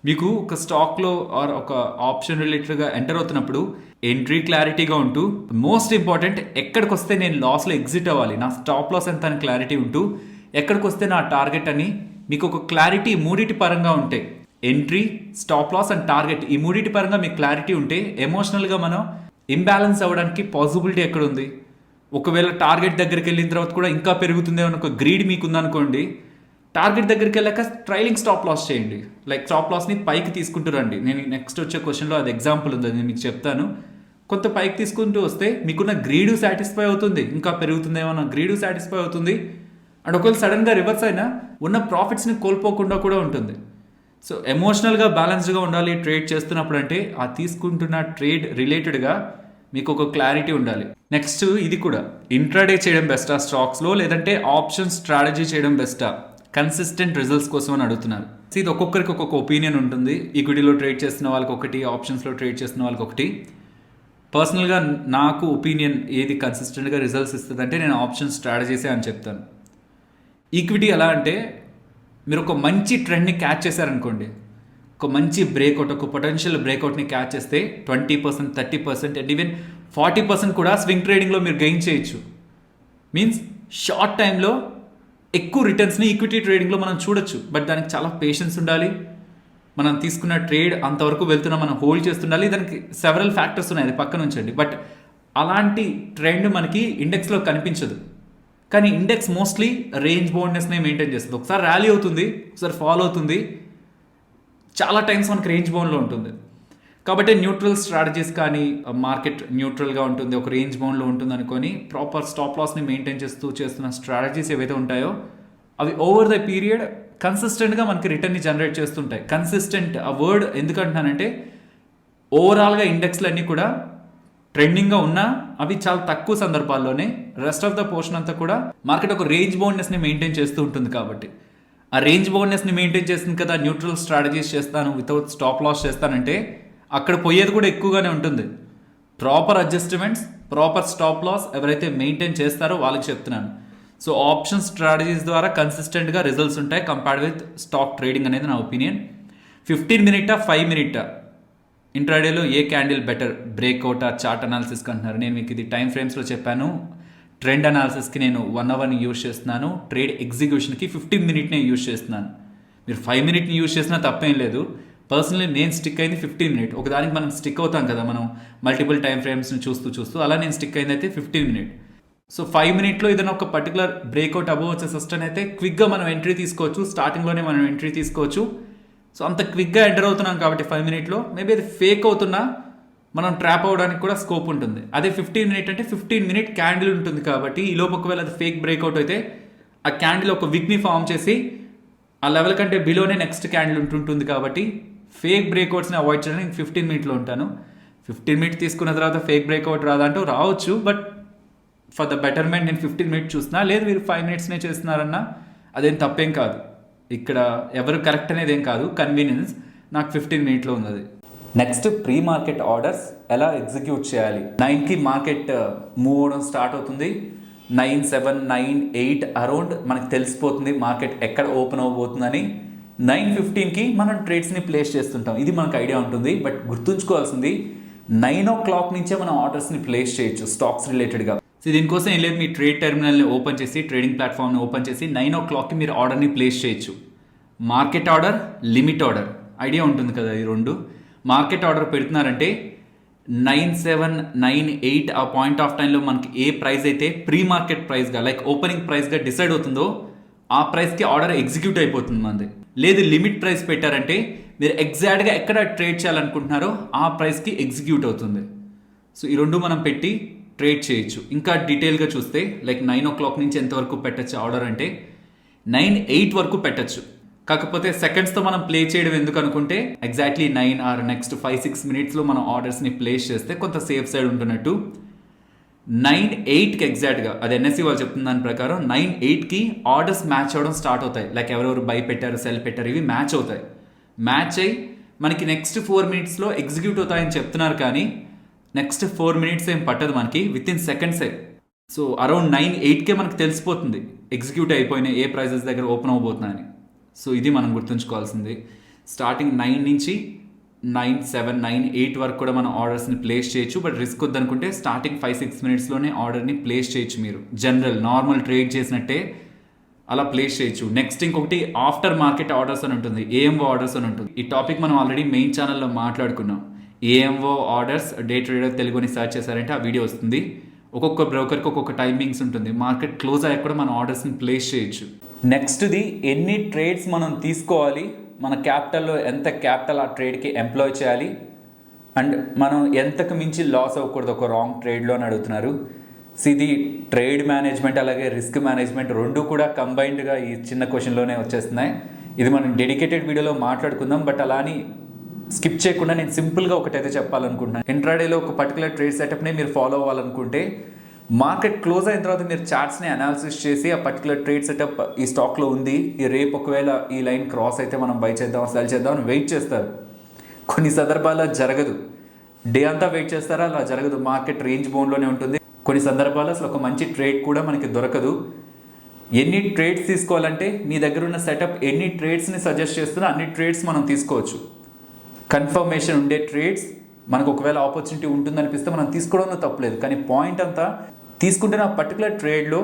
మీకు ఒక స్టాక్లో ఆర్ ఒక ఆప్షన్ రిలేటెడ్గా ఎంటర్ అవుతున్నప్పుడు ఎంట్రీ క్లారిటీగా ఉంటూ, మోస్ట్ ఇంపార్టెంట్ ఎక్కడికి వస్తే నేను లాస్లో ఎగ్జిట్ అవ్వాలి, నా స్టాప్ లాస్ ఎంత అని క్లారిటీ ఉంటూ, ఎక్కడికి వస్తే నా టార్గెట్ అని మీకు ఒక క్లారిటీ మూడిటి పరంగా ఉంటే, entry, stop loss and target, ఈ మూడిటి పరంగా మీకు క్లారిటీ ఉంటే ఎమోషనల్గా మనం ఇంబ్యాలెన్స్ అవ్వడానికి పాసిబిలిటీ ఎక్కడ ఉంది. ఒకవేళ టార్గెట్ దగ్గరికి వెళ్ళిన తర్వాత కూడా ఇంకా పెరుగుతుందేమో ఒక గ్రీడ్ మీకు ఉందనుకోండి, టార్గెట్ దగ్గరికి వెళ్ళాక ట్రైలింగ్ స్టాప్ లాస్ చేయండి. లైక్ స్టాప్ లాస్ని పైకి తీసుకుంటూ రండి. నేను నెక్స్ట్ వచ్చే క్వశ్చన్లో అది ఎగ్జాంపుల్ ఉంది, అది నేను మీకు చెప్తాను. కొంత పైకి తీసుకుంటూ వస్తే మీకున్న గ్రీడు సాటిస్ఫై అవుతుంది, ఇంకా పెరుగుతుందేమో నా గ్రీడు సాటిస్ఫై అవుతుంది. అండ్ ఒకవేళ సడన్గా రివర్స్ అయినా ఉన్న ప్రాఫిట్స్ని కోల్పోకుండా కూడా ఉంటుంది. సో ఎమోషనల్గా బ్యాలెన్స్డ్గా ఉండాలి ట్రేడ్ చేస్తున్నప్పుడు. అంటే ఆ తీసుకుంటున్న ట్రేడ్ రిలేటెడ్గా మీకు ఒక క్లారిటీ ఉండాలి. నెక్స్ట్ ఇది కూడా, ఇంట్రాడే చేయడం బెస్టా స్టాక్స్లో, లేదంటే ఆప్షన్ స్ట్రాటజీ చేయడం బెస్టా, కన్సిస్టెంట్ రిజల్ట్స్ కోసం అని అడుగుతున్నారు. ఇది ఒక్కొక్కరికి ఒక్కొక్క ఒపీనియన్ ఉంటుంది. ఈక్విటీలో ట్రేడ్ చేస్తున్న వాళ్ళకి ఒకటి, ఆప్షన్స్లో ట్రేడ్ చేస్తున్న వాళ్ళకి ఒకటి. పర్సనల్గా నాకు ఒపీనియన్ ఏది కన్సిస్టెంట్గా రిజల్ట్స్ ఇస్తుంది అంటే నేను ఆప్షన్ స్ట్రాటజీసే అని చెప్తాను. ఈక్విటీ ఎలా అంటే, మీరు ఒక మంచి ట్రెండ్ని క్యాచ్ చేశారనుకోండి, ఒక మంచి బ్రేక్అవుట్, ఒక పొటెన్షియల్ బ్రేక్అవుట్ని క్యాచ్ చేస్తే 20%, 30% అండ్ ఈవెన్ 40% కూడా స్వింగ్ ట్రేడింగ్లో మీరు గెయిన్ చేయొచ్చు. మీన్స్ షార్ట్ టైంలో ఎక్కువ రిటర్న్స్ని ఈక్విటీ ట్రేడింగ్లో మనం చూడొచ్చు. బట్ దానికి చాలా పేషెన్స్ ఉండాలి. మనం తీసుకున్న ట్రేడ్ అంతవరకు వెళ్తున్నా మనం హోల్డ్ చేస్తుండాలి. దానికి సెవరల్ ఫ్యాక్టర్స్ ఉన్నాయి, అది పక్కన ఉంచండి. బట్ అలాంటి ట్రెండ్ మనకి ఇండెక్స్లో కనిపించదు. కానీ ఇండెక్స్ మోస్ట్లీ రేంజ్ బౌండ్నెస్ని మెయింటైన్ చేస్తుంది. ఒకసారి ర్యాలీ అవుతుంది, ఒకసారి ఫాల్ అవుతుంది, చాలా టైమ్స్ మనకి రేంజ్ బౌండ్లో ఉంటుంది. కాబట్టి న్యూట్రల్ స్ట్రాటజీస్ కానీ, మార్కెట్ న్యూట్రల్గా ఉంటుంది, ఒక రేంజ్ బౌండ్లో ఉంటుంది అనుకొని ప్రాపర్ స్టాప్ లాస్ని మెయింటైన్ చేస్తూ చేస్తున్న స్ట్రాటజీస్ ఏవైతే ఉంటాయో అవి ఓవర్ ద పీరియడ్ కన్సిస్టెంట్గా మనకి రిటర్న్ని జనరేట్ చేస్తుంటాయి. కన్సిస్టెంట్ ఆ వర్డ్ ఎందుకంటున్నానంటే, ఓవరాల్గా ఇండెక్స్లు అన్నీ కూడా ట్రెండింగ్గా ఉన్నా అవి చాలా తక్కువ సందర్భాల్లోనే, రెస్ట్ ఆఫ్ ద పోర్షన్ అంతా కూడా మార్కెట్ ఒక రేంజ్ బౌండ్నెస్ని మెయింటైన్ చేస్తూ ఉంటుంది. కాబట్టి ఆ రేంజ్ బౌండ్నెస్ని మెయింటైన్ చేస్తుంది కదా, న్యూట్రల్ స్ట్రాటజీస్ చేస్తాను, వితౌట్ స్టాప్ లాస్ చేస్తానంటే అక్కడ పోయేది కూడా ఎక్కువగానే ఉంటుంది. Proper adjustments, proper stop loss ఎవరైతే మెయింటైన్ చేస్తారో వాళ్ళకి చెప్తున్నాను. సో ఆప్షన్ స్ట్రాటజీస్ ద్వారా కన్సిస్టెంట్గా రిజల్ట్స్ ఉంటాయి కంపేర్డ్ విత్ స్టాక్ ట్రేడింగ్ అనేది నా ఒపీనియన్. 15 మినిటా 5 మినిటా ఇంట్రాడేలో ఏ క్యాండిల్ బెటర్, బ్రేక్అవుట్ చార్ట్ అనాలిసిస్కి అంటున్నారు. నేను మీకు ఇది టైం ఫ్రేమ్స్లో చెప్పాను. ట్రెండ్ అనాలిసిస్కి నేను 1 అవర్ని యూజ్ చేస్తున్నాను, ట్రేడ్ ఎగ్జిక్యూషన్కి 15 మినిట్నే యూజ్ చేస్తున్నాను. మీరు 5 మినిట్ని యూజ్ చేసినా తప్పేం లేదు. పర్సనలీ నేను స్టిక్ అయింది 15 మినిట్. ఒకదానికి మనం స్టిక్ అవుతాం కదా మనం మల్టిపుల్ టైం ఫ్రేమ్స్ని చూస్తూ, అలా నేను స్టిక్ అయింది అయితే 15 మినిట్. సో 5 మినిట్లో ఏదైనా ఒక పర్టికులర్ బ్రేక్అవుట్ అబోవ్ వచ్చే సస్టైన్ అయితే క్విక్గా మనం ఎంట్రీ తీసుకోవచ్చు, స్టార్టింగ్లోనే మనం ఎంట్రీ తీసుకోవచ్చు. సో అంత క్విక్గా ఎంటర్ అవుతున్నాం కాబట్టి 5 మినిట్లో మేబీ అది ఫేక్ అవుతున్నా మనం ట్రాప్ అవ్వడానికి కూడా స్కోప్ ఉంటుంది. అదే 15 మినిట్ అంటే 15 మినిట్ క్యాండిల్ ఉంటుంది కాబట్టి ఈ లోపు ఒకవేళ అది ఫేక్ బ్రేక్అవుట్ అయితే ఆ క్యాండిల్ ఒక విక్ని ఫామ్ చేసి ఆ లెవెల్ కంటే బిలోనే నెక్స్ట్ క్యాండిల్ ఉంటుంటుంది. కాబట్టి ఫేక్ బ్రేక్అవుట్స్ని అవాయిడ్ చేయడానికి 15 మినిట్లో ఉంటాను. 15 మినిట్ తీసుకున్న తర్వాత ఫేక్ బ్రేక్అవుట్ రాదంటూ రావచ్చు, బట్ ఫర్ ద బెటర్మెంట్ నేను 15 మినిట్స్ చూస్తున్నా. లేదు మీరు 5 మినిట్స్నే చేస్తున్నారన్నా అదేం తప్పేం కాదు. ఇక్కడ ఎవరు కరెక్ట్ అనేది ఏం కాదు, కన్వీనియన్స్. నాకు 15 మినిట్లో ఉంది అది. నెక్స్ట్ ప్రీ మార్కెట్ ఆర్డర్స్ ఎలా ఎగ్జిక్యూట్ చేయాలి. 9కి మార్కెట్ మూవ్ అవ్వడం స్టార్ట్ అవుతుంది. 9, 7, 9, 8 అరౌండ్ మనకు తెలిసిపోతుంది మార్కెట్ ఎక్కడ ఓపెన్ అవ్వబోతుందని. 9:15కి మనం ట్రేడ్స్ని ప్లేస్ చేస్తుంటాం. ఇది మనకు ఐడియా ఉంటుంది. బట్ గుర్తుంచుకోవాల్సింది 9 o'clock నుంచే మనం ఆర్డర్స్ని ప్లేస్ చేయొచ్చు స్టాక్స్ రిలేటెడ్గా. సో దీనికోసం ఏం లేదు, మీ ట్రేడ్ టెర్మినల్ని ఓపెన్ చేసి, ట్రేడింగ్ ప్లాట్ఫామ్ని ఓపెన్ చేసి 9 o'clockకి మీరు ఆర్డర్ని ప్లేస్ చేయొచ్చు. Market order, limit order idea ఉంటుంది కదా, ఈ రెండు. మార్కెట్ ఆర్డర్ పెడుతున్నారంటే 9, 7, 9, 8 ఆ పాయింట్ ఆఫ్ టైంలో మనకి ఏ ప్రైస్ అయితే ప్రీ మార్కెట్ ప్రైస్గా, లైక్ ఓపెనింగ్ ప్రైస్గా డిసైడ్ అవుతుందో ఆ ప్రైస్కి ఆర్డర్ ఎగ్జిక్యూట్ అయిపోతుంది మనది. లేదు లిమిట్ ప్రైస్ పెట్టారంటే మీరు ఎగ్జాక్ట్గా ఎక్కడ ట్రేడ్ చేయాలనుకుంటున్నారో ఆ ప్రైస్కి ఎగ్జిక్యూట్ అవుతుంది. సో ఈ రెండు మనం పెట్టి ట్రేడ్ చేయొచ్చు. ఇంకా డీటెయిల్గా చూస్తే లైక్ 9 o'clock నుంచి ఎంతవరకు పెట్టచ్చు ఆర్డర్ అంటే 9:08 వరకు పెట్టచ్చు. కాకపోతే సెకండ్స్తో మనం ప్లే చేయడం ఎందుకు అనుకుంటే ఎగ్జాక్ట్లీ 9 ఆర్ నెక్స్ట్ 5-6 మినిట్స్లో మనం ఆర్డర్స్ని ప్లేస్ చేస్తే కొంత సేఫ్ సైడ్ ఉంటున్నట్టు. 9:08కి ఎగ్జాక్ట్గా, అది ఎన్ఎస్సి వాళ్ళు చెప్తున్న దాని ప్రకారం 9:08కి ఆర్డర్స్ మ్యాచ్ అవ్వడం స్టార్ట్ అవుతాయి. లైక్ ఎవరెవరు బై పెట్టారు, సెల్ పెట్టారు, ఇవి మ్యాచ్ అవుతాయి. మ్యాచ్ అయ్యి మనకి నెక్స్ట్ 4 మినిట్స్లో ఎగ్జిక్యూట్ అవుతాయని చెప్తున్నారు, కానీ నెక్స్ట్ 4 మినిట్స్ ఏం పట్టదు మనకి, విత్ ఇన్ సెకండ్సే. సో అరౌండ్ 9:08కే మనకు తెలిసిపోతుంది ఎగ్జిక్యూట్ అయిపోయినాయి, ఏ ప్రైజెస్ దగ్గర ఓపెన్ అవ్వబోతున్నాయని. సో ఇది మనం గుర్తుంచుకోవాల్సింది. స్టార్టింగ్ 9 నుంచి 9, 7, 9, 8 వరకు కూడా మనం ఆర్డర్స్ని ప్లేస్ చేయొచ్చు. బట్ రిస్క్ వద్దనుకుంటే స్టార్టింగ్ 5-6 మినిట్స్లోనే ఆర్డర్ని ప్లేస్ చేయొచ్చు. మీరు జనరల్ నార్మల్ ట్రేడ్ చేసినట్టే అలా ప్లేస్ చేయొచ్చు. నెక్స్ట్ ఇంకొకటి ఆఫ్టర్ మార్కెట్ ఆర్డర్స్ అని ఉంటుంది, ఏఎంఓ ఆర్డర్స్ అని ఉంటుంది. ఈ టాపిక్ మనం ఆల్రెడీ మెయిన్ ఛానల్లో మాట్లాడుకున్నాం. ఏఎంఓ ఆర్డర్స్ డే ట్రేడర్ తెలుగుని సర్చ్ చేశారంటే ఆ వీడియో వస్తుంది. ఒక్కొక్క బ్రోకర్కి ఒక్కొక్క టైమింగ్స్ ఉంటుంది. మార్కెట్ క్లోజ్ అయ్యాక కూడా మనం ఆర్డర్స్ని ప్లేస్ చేయొచ్చు. నెక్స్ట్ది ఎన్ని ట్రేడ్స్ మనం తీసుకోవాలి, మన క్యాపిటల్లో ఎంత క్యాపిటల్ ఆ ట్రేడ్కి ఎంప్లాయ్ చేయాలి, అండ్ మనం ఎంతకు మించి లాస్ అవ్వకూడదు ఒక రాంగ్ ట్రేడ్లో అని అడుగుతున్నారు. సో ఇది ట్రేడ్ మేనేజ్మెంట్ అలాగే రిస్క్ మేనేజ్మెంట్ రెండు కూడా కంబైన్డ్గా ఈ చిన్న క్వశ్చన్లోనే వచ్చేస్తున్నాయి. ఇది మనం డెడికేటెడ్ వీడియోలో మాట్లాడుకుందాం. బట్ అలా అని స్కిప్ చేయకుండా నేను సింపుల్గా ఒకటైతే చెప్పాలనుకుంటున్నాను. ఇంట్రాడేలో ఒక పర్టికులర్ ట్రేడ్ సెటప్ని మీరు ఫాలో అవ్వాలనుకుంటే మార్కెట్ క్లోజ్ అయిన తర్వాత మీరు చార్ట్స్ని అనాలిసిస్ చేసి ఆ పర్టికులర్ ట్రేడ్ సెటప్ ఈ స్టాక్లో ఉంది, ఈ రేపు ఒకవేళ ఈ లైన్ క్రాస్ అయితే మనం బై చేద్దాం, సెల్ చేద్దాం అని వెయిట్ చేస్తారు. కొన్ని సందర్భాల్లో జరగదు. డే అంతా వెయిట్ చేస్తారా, అలా జరగదు. మార్కెట్ రేంజ్ బౌండ్లోనే ఉంటుంది. కొన్ని సందర్భాల్లో అసలు ఒక మంచి ట్రేడ్ కూడా మనకి దొరకదు. ఎన్ని ట్రేడ్స్ తీసుకోవాలంటే మీ దగ్గర ఉన్న సెటప్ ఎన్ని ట్రేడ్స్ని సజెస్ట్ చేస్తుందో అన్ని ట్రేడ్స్ మనం తీసుకోవచ్చు. కన్ఫర్మేషన్ ఉండే ట్రేడ్స్ మనకు ఒకవేళ ఆపర్చునిటీ ఉంటుందనిపిస్తే మనం తీసుకోవడంలో తప్పలేదు. కానీ పాయింట్ అంతా తీసుకుంటున్న పర్టికులర్ ట్రేడ్లో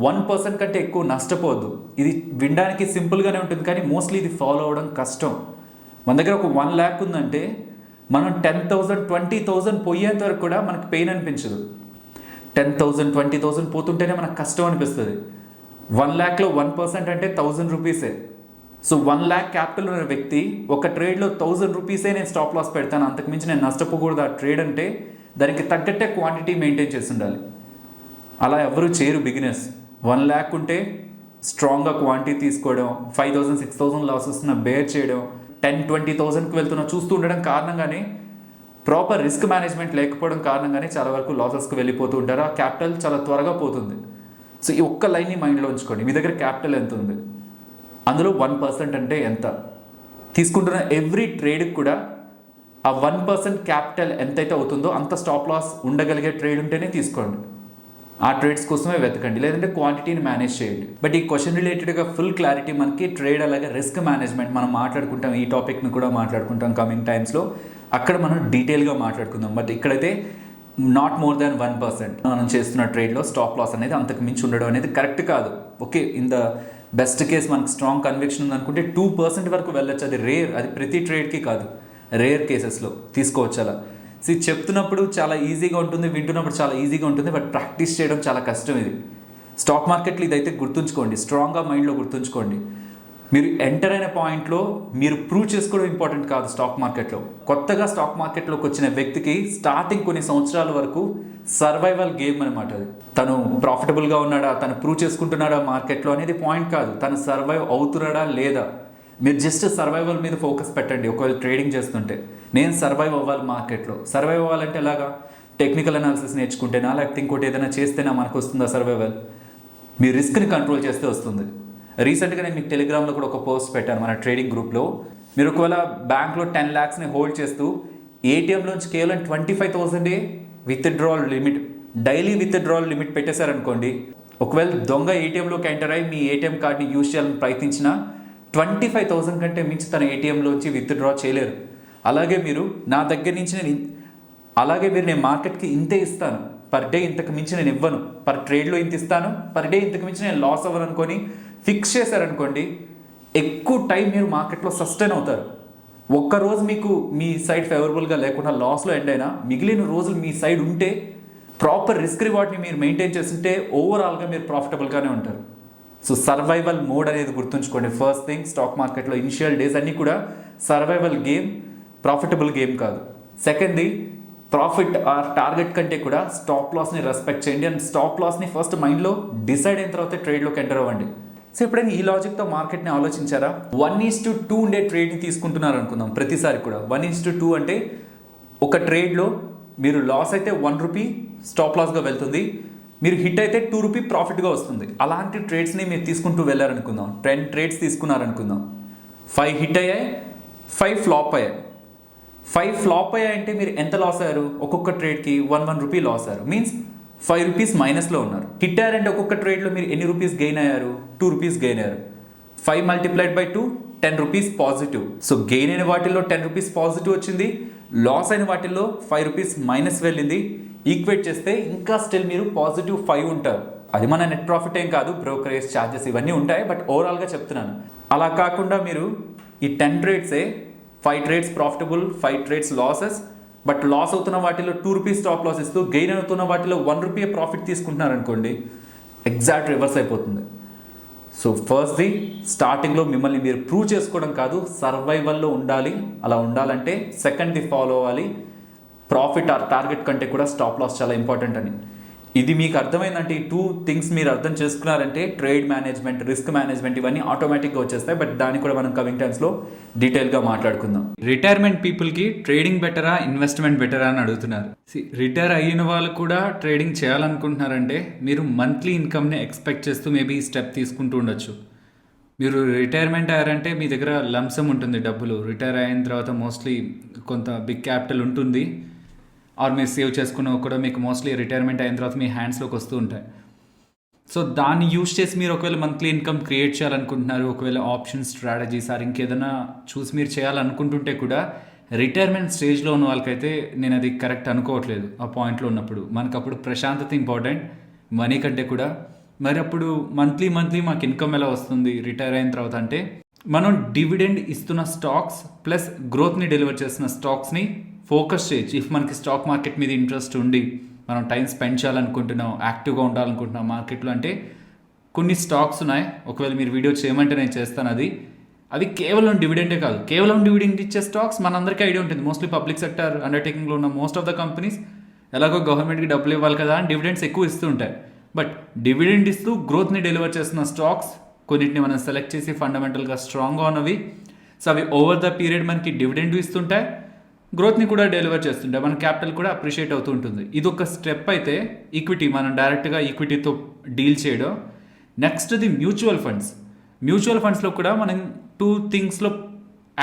1% కంటే ఎక్కువ నష్టపోవద్దు. ఇది వినడానికి సింపుల్గానే ఉంటుంది, కానీ మోస్ట్లీ ఇది ఫాలో అవ్వడం కష్టం. మన దగ్గర ఒక 1 lakh ఉందంటే మనం 10,000, 20,000 పోయేంత వరకు కూడా మనకు పెయిన్ అనిపించదు. 10,000, 20,000 పోతుంటేనే మనకు కష్టం అనిపిస్తుంది. 1 lakhలో 1% అంటే 1,000 రూపీసే. సో 1 lakh క్యాపిటల్ ఉన్న వ్యక్తి ఒక ట్రేడ్లో 1,000 రూపీసే నేను స్టాప్ లాస్ పెడతాను, అంతకుమించి నేను నష్టపోకూడదు ఆ ట్రేడ్ అంటే దానికి తగ్గట్టే క్వాంటిటీ మెయింటైన్ చేసి ఉండాలి. అలా ఎవరు చేయరు బిగినర్స్. 1 lakh ఉంటే స్ట్రాంగ్గా క్వాంటిటీ తీసుకోవడం, 5,000, 6,000 లాస్ వస్తున్న బేర్ చేయడం, 10,000, 20,000కి వెళ్తున్న చూస్తూ ఉండడం కారణంగానే, ప్రాపర్ రిస్క్ మేనేజ్మెంట్ లేకపోవడం కారణంగానే చాలా వరకు లాసెస్కి వెళ్ళిపోతూ ఉంటారు. ఆ క్యాపిటల్ చాలా త్వరగా పోతుంది. సో ఈ ఒక్క లైన్ని మైండ్లో ఉంచుకోండి. మీ దగ్గర క్యాపిటల్ ఎంత ఉంది, అందులో 1% అంటే ఎంత, తీసుకుంటున్న ఎవ్రీ ట్రేడ్కి కూడా ఆ 1% క్యాపిటల్ ఎంతైతే అవుతుందో అంత స్టాప్ లాస్ ఉండగలిగే ట్రేడ్ ఉంటేనే తీసుకోండి. ఆ ట్రేడ్స్ కోసమే వెతకండి, లేదంటే క్వాంటిటీని మేనేజ్ చేయండి. బట్ ఈ క్వశ్చన్ రిలేటెడ్గా ఫుల్ క్లారిటీ మనకి ట్రేడ్ అలాగే రిస్క్ మేనేజ్మెంట్ మనం మాట్లాడుకుంటాం. ఈ టాపిక్ని కూడా మాట్లాడుకుంటాం కమింగ్ టైమ్స్లో, అక్కడ మనం డీటెయిల్గా మాట్లాడుకుందాం. బట్ ఇక్కడైతే నాట్ మోర్ దాన్ 1% మనం చేస్తున్న ట్రేడ్లో స్టాప్ లాస్ అనేది అంతకు మించి ఉండడం అనేది కరెక్ట్ కాదు. Okay, in the best case మనకు స్ట్రాంగ్ కన్విక్షన్ ఉందనుకుంటే 2% వరకు వెళ్ళొచ్చు. అది రేర్, అది ప్రతి ట్రేడ్కి కాదు, రేర్ కేసెస్లో తీసుకోవచ్చు అలా. సో చెప్తున్నప్పుడు చాలా ఈజీగా ఉంటుంది, వింటున్నప్పుడు చాలా ఈజీగా ఉంటుంది, బట్ ప్రాక్టీస్ చేయడం చాలా కష్టం. ఇది స్టాక్ మార్కెట్లో ఇదైతే గుర్తుంచుకోండి, స్ట్రాంగ్గా మైండ్లో గుర్తుంచుకోండి. మీరు ఎంటర్ అయిన పాయింట్లో మీరు ప్రూవ్ చేసుకోవడం ఇంపార్టెంట్ కాదు. స్టాక్ మార్కెట్లో కొత్తగా స్టాక్ మార్కెట్లోకి వచ్చిన వ్యక్తికి స్టార్టింగ్ కొన్ని సంవత్సరాల వరకు సర్వైవల్ గేమ్ అనమాట. అది తను ప్రాఫిటబుల్గా ఉన్నాడా, తను ప్రూవ్ చేసుకుంటున్నాడా మార్కెట్లో అనేది పాయింట్ కాదు. తను సర్వైవ్ అవుతున్నాడా లేదా, మీరు జస్ట్ సర్వైవల్ మీద ఫోకస్ పెట్టండి. ఒకవేళ ట్రేడింగ్ చేస్తుంటే నేను సర్వైవ్ అవ్వాలి మార్కెట్లో, సర్వైవ్ అవ్వాలంటే ఎలాగా, టెక్నికల్ అనాలిసిస్ నేర్చుకుంటేనా, లేకపోతే ఇంకోటి ఏదైనా చేస్తేనా మనకు వస్తుందా సర్వైవల్? మీ రిస్క్ని కంట్రోల్ చేస్తే వస్తుంది. రీసెంట్గా నేను మీకు టెలిగ్రామ్లో కూడా ఒక పోస్ట్ పెట్టాను మన ట్రేడింగ్ గ్రూప్లో. మీరు ఒకవేళ బ్యాంక్లో 10 lakhsని హోల్డ్ చేస్తూ ఏటీఎంలోంచి కేవలం 25,000 withdrawal limit, daily withdrawal limit పెట్టేశారనుకోండి, ఒకవేళ దొంగ ఏటీఎంలోకి ఎంటర్ అయ్యి మీ ఏటీఎం కార్డ్ని యూజ్ చేయాలని ప్రయత్నించినా 25,000 కంటే మించి తన ఏటీఎంలోంచి విత్డ్రా చేయలేరు. అలాగే మీరు నా దగ్గర నుంచి నేను మార్కెట్కి ఇంతే ఇస్తాను, పర్ డే ఇంతకు మించి నేను ఇవ్వను, పర్ ట్రేడ్లో ఇంత ఇస్తాను, పర్ డే ఇంతకు మించి నేను లాస్ అవ్వను అనుకొని ఫిక్స్ చేశారనుకోండి, ఎక్కువ టైం మీరు మార్కెట్లో సస్టైన్ అవుతారు. ఒక్కరోజు మీకు మీ సైడ్ ఫేవరబుల్గా లేకుండా లాస్లో ఎండ్ అయినా మిగిలిన రోజులు మీ సైడ్ ఉంటే, ప్రాపర్ రిస్క్ రివార్డ్ని మీరు మెయింటైన్ చేస్తుంటే ఓవరాల్గా మీరు ప్రాఫిటబుల్గానే ఉంటారు. సో సర్వైవల్ మోడ్ అనేది గుర్తుంచుకోండి. ఫస్ట్ థింగ్, స్టాక్ మార్కెట్లో ఇనిషియల్ డేస్ అన్నీ కూడా సర్వైవల్ గేమ్, ప్రాఫిటబుల్ గేమ్ కాదు. సెకండ్ది, ప్రాఫిట్ ఆర్ టార్గెట్ కంటే కూడా స్టాప్ లాస్ని రెస్పెక్ట్ చేయండి. అండ్ స్టాప్ లాస్ని ఫస్ట్ మైండ్లో డిసైడ్ అయిన తర్వాత ట్రేడ్లోకి ఎంటర్ అవ్వండి. సో ఎప్పుడైనా ఈ లాజిక్తో మార్కెట్ని ఆలోచించారా? 1:2 ఉండే ట్రేడ్ని తీసుకుంటున్నారు అనుకుందాం. ప్రతిసారి కూడా 1:2 అంటే ఒక ట్రేడ్లో మీరు లాస్ అయితే 1 రూపీ స్టాప్ లాస్గా వెళ్తుంది, మీరు హిట్ అయితే 2 రూపీ ప్రాఫిట్గా వస్తుంది. అలాంటి ట్రేడ్స్ని మీరు తీసుకుంటూ వెళ్ళారనుకుందాం. 10 ట్రేడ్స్ తీసుకున్నారనుకుందాం. 5 హిట్ అయ్యాయి, 5 ఫ్లాప్ అయ్యాయి. 5 ఫ్లాప్ అయ్యాయంటే మీరు ఎంత లాస్ అయ్యారు? ఒక్కొక్క ట్రేడ్కి 1 రూపీ లాస్ అయ్యారు. మీన్స్ 5 రూపీస్ మైనస్లో ఉన్నారు. హిట్ అయ్యారంటే ఒక్కొక్క ట్రేడ్లో మీరు ఎన్ని రూపీస్ గెయిన్ అయ్యారు? 2 రూపీస్ గెయిన్ అయ్యారు. 5 multiplied by 2, 10 rupees positive. So gain అయిన వాటిల్లో 10 రూపీస్ పాజిటివ్ వచ్చింది, లాస్ అయిన వాటిల్లో 5 రూపీస్ మైనస్ వెళ్ళింది. ఈక్వేట్ చేస్తే ఇంకా స్టిల్ మీరు +5 ఉంటారు. అది మన నెట్ ప్రాఫిట్ ఏం కాదు, బ్రోకరేజ్ ఛార్జెస్ ఇవన్నీ ఉంటాయి, బట్ ఓవరాల్గా చెప్తున్నాను. అలా కాకుండా మీరు ఈ 10 ట్రేడ్సే 5 trades profitable, 5 trades losses, but loss అవుతున్న వాటిలో 2 రూపీస్ స్టాప్ లాస్ ఇస్తూ గెయిన్ అవుతున్న వాటిలో 1 రూపీ ప్రాఫిట్ తీసుకుంటున్నారనుకోండి, ఎగ్జాక్ట్ రివర్స్ అయిపోతుంది. సో ఫస్ట్ది, స్టార్టింగ్లో మిమ్మల్ని మీరు ప్రూవ్ చేసుకోవడం కాదు, సర్వైవల్లో ఉండాలి. అలా ఉండాలంటే సెకండ్ది ఫాలో అవ్వాలి, ప్రాఫిట్ ఆర్ టార్గెట్ కంటే కూడా స్టాప్ లాస్ చాలా ఇంపార్టెంట్ అని. ఇది మీకు అర్థమైందంటే, ఈ 2 థింగ్స్ మీరు అర్థం చేసుకున్నారంటే ట్రేడ్ మేనేజ్మెంట్, రిస్క్ మేనేజ్మెంట్ ఇవన్నీ ఆటోమేటిక్గా వచ్చేస్తాయి. బట్ దాన్ని కూడా మనం కమింగ్ టైమ్స్లో డీటెయిల్గా మాట్లాడుకుందాం. రిటైర్మెంట్ పీపుల్కి ట్రేడింగ్ బెటరా, ఇన్వెస్ట్మెంట్ బెటరా అని అడుగుతున్నారు. రిటైర్ అయిన వాళ్ళు కూడా ట్రేడింగ్ చేయాలనుకుంటున్నారంటే మీరు మంత్లీ ఇన్కమ్ని ఎక్స్పెక్ట్ చేస్తూ మేబీ ఈ స్టెప్ తీసుకుంటూ ఉండొచ్చు. మీరు రిటైర్మెంట్ అయ్యారంటే మీ దగ్గర లంసమ్ ఉంటుంది డబ్బులు. రిటైర్ అయిన తర్వాత మోస్ట్లీ కొంత బిగ్ క్యాపిటల్ ఉంటుంది, ఆర్ మీరు సేవ్ చేసుకున్నవి కూడా మీకు మోస్ట్లీ రిటైర్మెంట్ అయిన తర్వాత మీ హ్యాండ్స్లోకి వస్తూ ఉంటాయి. సో దాన్ని యూజ్ చేసి మీరు ఒకవేళ మంత్లీ ఇన్కమ్ క్రియేట్ చేయాలనుకుంటున్నారు, ఒకవేళ ఆప్షన్స్, స్ట్రాటజీస్ ఆర్ ఇంకేదైనా చూసి మీరు చేయాలనుకుంటుంటే కూడా రిటైర్మెంట్ స్టేజ్లో ఉన్న వాళ్ళకైతే నేను అది కరెక్ట్ అనుకోవట్లేదు. ఆ పాయింట్లో ఉన్నప్పుడు మనకు అప్పుడు ప్రశాంతత ఇంపార్టెంట్ మనీ కంటే కూడా. మరి అప్పుడు మంత్లీ మాకు ఇన్కమ్ ఎలా వస్తుంది రిటైర్ అయిన తర్వాత అంటే, మనం డివిడెండ్ ఇస్తున్న స్టాక్స్ ప్లస్ గ్రోత్ని డెలివర్ చేస్తున్న స్టాక్స్ని ఫోకస్ చేయొచ్చు. ఇఫ్ మనకి స్టాక్ మార్కెట్ మీద ఇంట్రెస్ట్ ఉండి మనం టైం స్పెండ్ చేయాలనుకుంటున్నాం, యాక్టివ్గా ఉండాలనుకుంటున్నాం మార్కెట్లో అంటే కొన్ని స్టాక్స్ ఉన్నాయి. ఒకవేళ మీరు వీడియో చేయమంటే నేను చేస్తాను. అవి కేవలం డివిడెండే కాదు, కేవలం డివిడెండ్ ఇచ్చే స్టాక్స్ మనందరికీ ఐడియా ఉంటుంది. మోస్ట్లీ పబ్లిక్ సెక్టర్ అండర్టేకింగ్లో ఉన్న మోస్ట్ ఆఫ్ ద కంపెనీస్ ఎలాగో గవర్నమెంట్కి డబ్బులు ఇవ్వాలి కదా అని డివిడెండ్స్ ఎక్కువ ఇస్తూ ఉంటాయి. బట్ డివిడెండ్ ఇస్తూ గ్రోత్ని డెలివర్ చేస్తున్న స్టాక్స్ కొన్నిటిని మనం సెలెక్ట్ చేసి ఫండమెంటల్గా స్ట్రాంగ్గా ఉన్నవి. సో అవి ఓవర్ ద పీరియడ్ మనకి డివిడెండ్ ఇస్తుంటాయి, గ్రోత్ని కూడా డెలివర్ చేస్తుంటాయి, మన క్యాపిటల్ కూడా అప్రిషియేట్ అవుతూ ఉంటుంది. ఇది ఒక స్టెప్ అయితే ఈక్విటీ, మనం డైరెక్ట్గా ఈక్విటీతో డీల్ చేయడం. నెక్స్ట్ది మ్యూచువల్ ఫండ్స్. మ్యూచువల్ ఫండ్స్లో కూడా మనం 2 థింగ్స్లో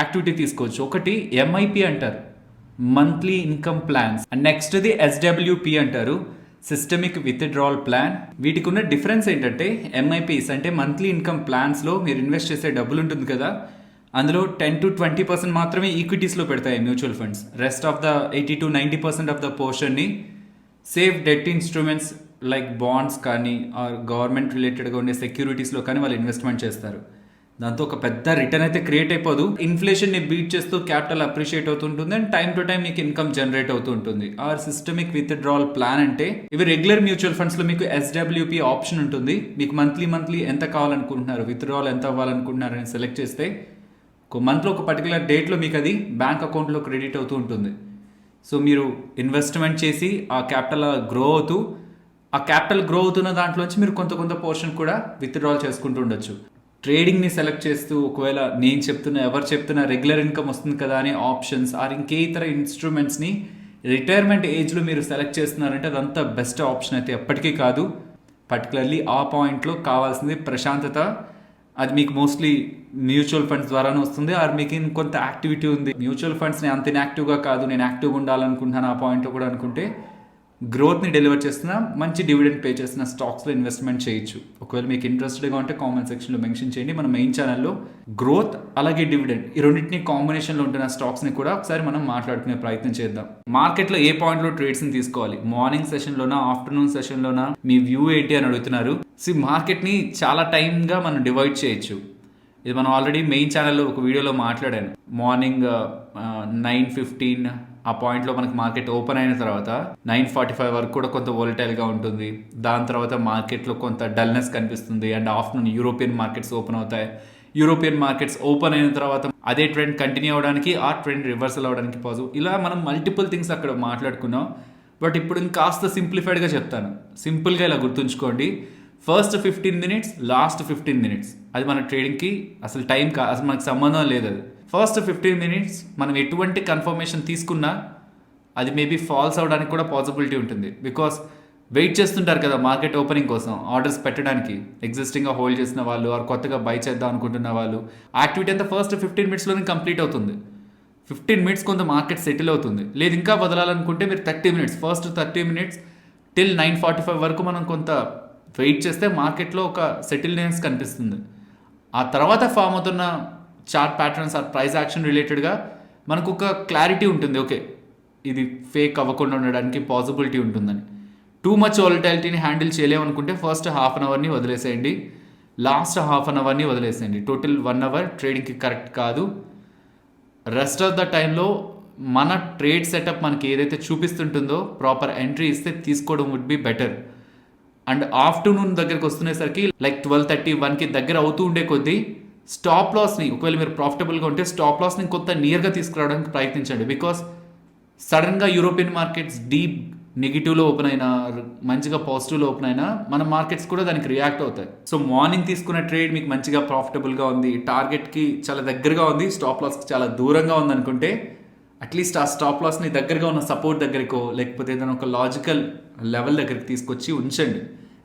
యాక్టివిటీ తీసుకోవచ్చు. ఒకటి ఎంఐపి అంటారు, మంత్లీ ఇన్కమ్ ప్లాన్స్, అండ్ నెక్స్ట్ది SWP అంటారు, సిస్టమిక్ విత్డ్రాల్ ప్లాన్. వీటికి ఉన్న డిఫరెన్స్ ఏంటంటే, ఎంఐపీస్ అంటే మంత్లీ ఇన్కమ్ ప్లాన్స్లో మీరు ఇన్వెస్ట్ చేసే డబ్బులు ఉంటుంది కదా, అందులో 10 to 20% మాత్రమే ఈక్విటీస్లో పెడతాయి mutual funds. Rest of the 80 to 90% of the పోర్షన్ని safe debt instruments like bonds కానీ ఆర్ గవర్నమెంట్ రిలేటెడ్గా ఉండే సెక్యూరిటీస్లో కానీ వాళ్ళు ఇన్వెస్ట్మెంట్ చేస్తారు. దాంతో ఒక పెద్ద రిటర్న్ అయితే క్రియేట్ అయిపోదు. ఇన్ఫ్లేషన్ని బీట్ చేస్తూ క్యాపిటల్ అప్రిషియేట్ అవుతుంటుంది అండ్ టైం టు టైం మీకు ఇన్కమ్ జనరేట్ అవుతూ ఉంటుంది. ఆర్ సిస్టమిక్ విత్డ్రాల్ ప్లాన్ అంటే ఇవి రెగ్యులర్ మ్యూచువల్ ఫండ్స్లో మీకు SWP ఆప్షన్ ఉంటుంది. మీకు మంత్లీ ఎంత కావాలనుకుంటున్నారు, విత్డ్రాల్ ఎంత అవ్వాలనుకుంటున్నారు అని సెలెక్ట్ చేస్తే ఒక మంత్లో ఒక పర్టికులర్ డేట్లో మీకు అది బ్యాంక్ అకౌంట్లో క్రెడిట్ అవుతూ ఉంటుంది. సో మీరు ఇన్వెస్ట్మెంట్ చేసి ఆ క్యాపిటల్ గ్రో అవుతున్న దాంట్లోంచి మీరు కొంత పోర్షన్ కూడా విత్డ్రాల్ చేసుకుంటూ ఉండొచ్చు. ట్రేడింగ్ని సెలెక్ట్ చేస్తూ ఒకవేళ ఎవరు చెప్తున్నా రెగ్యులర్ ఇన్కమ్ వస్తుంది కదా అని ఆప్షన్స్ ఆర్ ఇంకే ఇతర ఇన్స్ట్రుమెంట్స్ని రిటైర్మెంట్ ఏజ్లో మీరు సెలెక్ట్ చేస్తున్నారంటే అదంతా బెస్ట్ ఆప్షన్ అయితే ఎప్పటికీ కాదు. పర్టికులర్లీ ఆ పాయింట్లో కావాల్సింది ప్రశాంతత అది మీకు మోస్ట్లీ మ్యూచువల్ ఫండ్స్ ద్వారానే వస్తుంది, ఆర్ మీకు ఇంకొంత యాక్టివిటీ ఉంది, మ్యూచువల్ ఫండ్స్ని అంత ఇన్యాక్టివ్గా కాదు, నేను యాక్టివ్గా ఉండాలనుకుంటున్నాను ఆ పాయింట్లో కూడా అనుకుంటే గ్రోత్ని డెలివర్ చేస్తున్న మంచి డివిడెండ్ పే చేస్తున్న స్టాక్స్లో ఇన్వెస్ట్మెంట్ చేయొచ్చు. ఒకవేళ మీకు ఇంట్రెస్టెడ్గా ఉంటే కామెంట్ సెక్షన్లో మెన్షన్ చేయండి. మన మెయిన్ ఛానల్లో గ్రోత్ అలాగే డివిడెండ్ ఈ రెండింటిని కాంబినేషన్లో ఉంటున్న స్టాక్స్ని కూడా ఒకసారి మనం మాట్లాడుకునే ప్రయత్నం చేద్దాం. మార్కెట్లో ఏ పాయింట్లో ట్రేడ్స్ని తీసుకోవాలి, మార్నింగ్ సెషన్లోనా ఆఫ్టర్నూన్ సెషన్లోనా, మీ వ్యూ ఏంటి అని అడుగుతున్నారు. మార్కెట్ని చాలా టైమ్గా మనం డివైడ్ చేయొచ్చు. ఇది మనం ఆల్రెడీ మెయిన్ ఛానల్లో ఒక వీడియోలో మాట్లాడాను. మార్నింగ్ 9:15 ఆ పాయింట్లో మనకి మార్కెట్ ఓపెన్ అయిన తర్వాత 9:45 వరకు కూడా కొంత వోలటైల్గా ఉంటుంది. దాని తర్వాత మార్కెట్లో కొంత డల్నెస్ కనిపిస్తుంది. And afternoon European markets open అవుతాయి. యూరోపియన్ మార్కెట్స్ ఓపెన్ అయిన తర్వాత అదే ట్రెండ్ కంటిన్యూ అవ్వడానికి, ఆ ట్రెండ్ రివర్సల్ అవ్వడానికి పాజిబుల్. ఇలా మనం మల్టిపుల్ థింగ్స్ అక్కడ మాట్లాడుకున్నాం. బట్ ఇప్పుడు ఇంకాస్త సింప్లిఫైడ్గా చెప్తాను. సింపుల్గా ఇలా గుర్తుంచుకోండి. ఫస్ట్ 15 మినిట్స్, లాస్ట్ 15 మినిట్స్ అది మన ట్రేడింగ్కి అసలు టైం అసలు మనకు సంబంధం లేదు. అది ఫస్ట్ 15 మినిట్స్ మనం ఎటువంటి కన్ఫర్మేషన్ తీసుకున్నా అది మేబీ ఫాల్స్ అవడానికి కూడా పాసిబిలిటీ ఉంటుంది. బికాస్ వెయిట్ చేస్తుంటారు కదా మార్కెట్ ఓపెనింగ్ కోసం, ఆర్డర్స్ పెట్టడానికి. ఎగ్జిస్టింగ్గా హోల్డ్ చేసిన వాళ్ళు ఆర్ కొత్తగా బై చేద్దాం అనుకుంటున్న వాళ్ళు యాక్టివిటీ అంతా ఫస్ట్ 15 మినిట్స్లోనే కంప్లీట్ అవుతుంది. 15 మినిట్స్ కొంత మార్కెట్ సెటిల్ అవుతుంది. లేదు ఇంకా వదలాలనుకుంటే మీరు 30 మినిట్స్, ఫస్ట్ 30 మినిట్స్ టిల్ 9:45 వరకు మనం కొంత వెయిట్ చేస్తే మార్కెట్లో ఒక సెటిల్నెస్ కనిపిస్తుంది. ఆ తర్వాత ఫామ్ అవుతున్న chart patterns or price action రిలేటెడ్గా మనకు ఒక క్లారిటీ ఉంటుంది. ఓకే, ఇది ఫేక్ అవ్వకుండా ఉండడానికి పాసిబిలిటీ ఉంటుందని. టూ మచ్ వాలటాలిటీని హ్యాండిల్ చేయలేమనుకుంటే ఫస్ట్ హాఫ్ అన్ అవర్ని వదిలేసేయండి, లాస్ట్ హాఫ్ అన్ అవర్ని వదిలేసేయండి. టోటల్ 1 అవర్ ట్రేడింగ్కి కరెక్ట్ కాదు. రెస్ట్ ఆఫ్ ద టైంలో మన ట్రేడ్ సెటప్ మనకి ఏదైతే చూపిస్తుంటుందో ప్రాపర్ ఎంట్రీ ఇస్తే తీసుకోవడం would be better. And afternoon దగ్గరికి వస్తునేసరికి లైక్ 12:30, 1కి దగ్గర అవుతూ ఉండే కొద్దీ స్టాప్ లాస్ని, ఒకవేళ మీరు ప్రాఫిటబుల్గా ఉంటే స్టాప్ లాస్ని కొంత నియర్గా తీసుకురావడానికి ప్రయత్నించండి. బికాస్ సడన్గా యూరోపియన్ మార్కెట్స్ డీప్ నెగిటివ్లో ఓపెన్ అయినా, మంచిగా పాజిటివ్లో ఓపెన్ అయినా మన మార్కెట్స్ కూడా దానికి రియాక్ట్ అవుతాయి. సో మార్నింగ్ తీసుకున్న ట్రేడ్ మీకు మంచిగా ప్రాఫిటబుల్గా ఉంది, టార్గెట్కి చాలా దగ్గరగా ఉంది, స్టాప్ లాస్కి చాలా దూరంగా ఉంది అనుకుంటే అట్లీస్ట్ ఆ స్టాప్ లాస్ని దగ్గరగా ఉన్న సపోర్ట్ దగ్గరికో లేకపోతే ఏదైనా ఒక లాజికల్ లెవెల్ దగ్గరికి తీసుకొచ్చి ఉంచండి.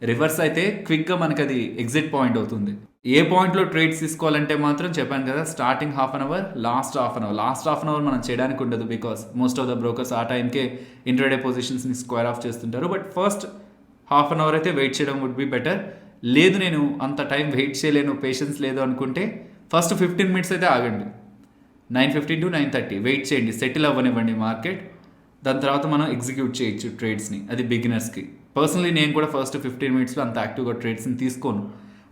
రివర్స్ అయితే క్విక్గా మనకి అది ఎగ్జిట్ పాయింట్ అవుతుంది. ఏ పాయింట్లో ట్రేడ్స్ తీసుకోవాలంటే మాత్రం చెప్పాను కదా, starting half an hour, last half an hour. Last half an hour మనం చేయడానికి ఉండదు. Because most of the brokers ఆ టైంకే ఇంట్రాడే పొజిషన్స్ని స్క్వేర్ ఆఫ్ చేస్తుంటారు. But first half an hour అయితే వెయిట్ చేయడం వుడ్ బి బెటర్. లేదు నేను అంత టైం వెయిట్ చేయలేను, పేషెన్స్ లేదు అనుకుంటే ఫస్ట్ 15 మినిట్స్ అయితే ఆగండి. 9:15 to 9:30 వెయిట్ చేయండి, సెటిల్ అవ్వనివ్వండి మార్కెట్. దాని తర్వాత మనం ఎగ్జిక్యూట్ చేయొచ్చు ట్రేడ్స్ని. అది బిగినర్స్కి. పర్సనలీ నేను కూడా ఫస్ట్ 15 మినిట్స్లో అంత యాక్టివ్గా ట్రేడ్స్ని తీసుకోను.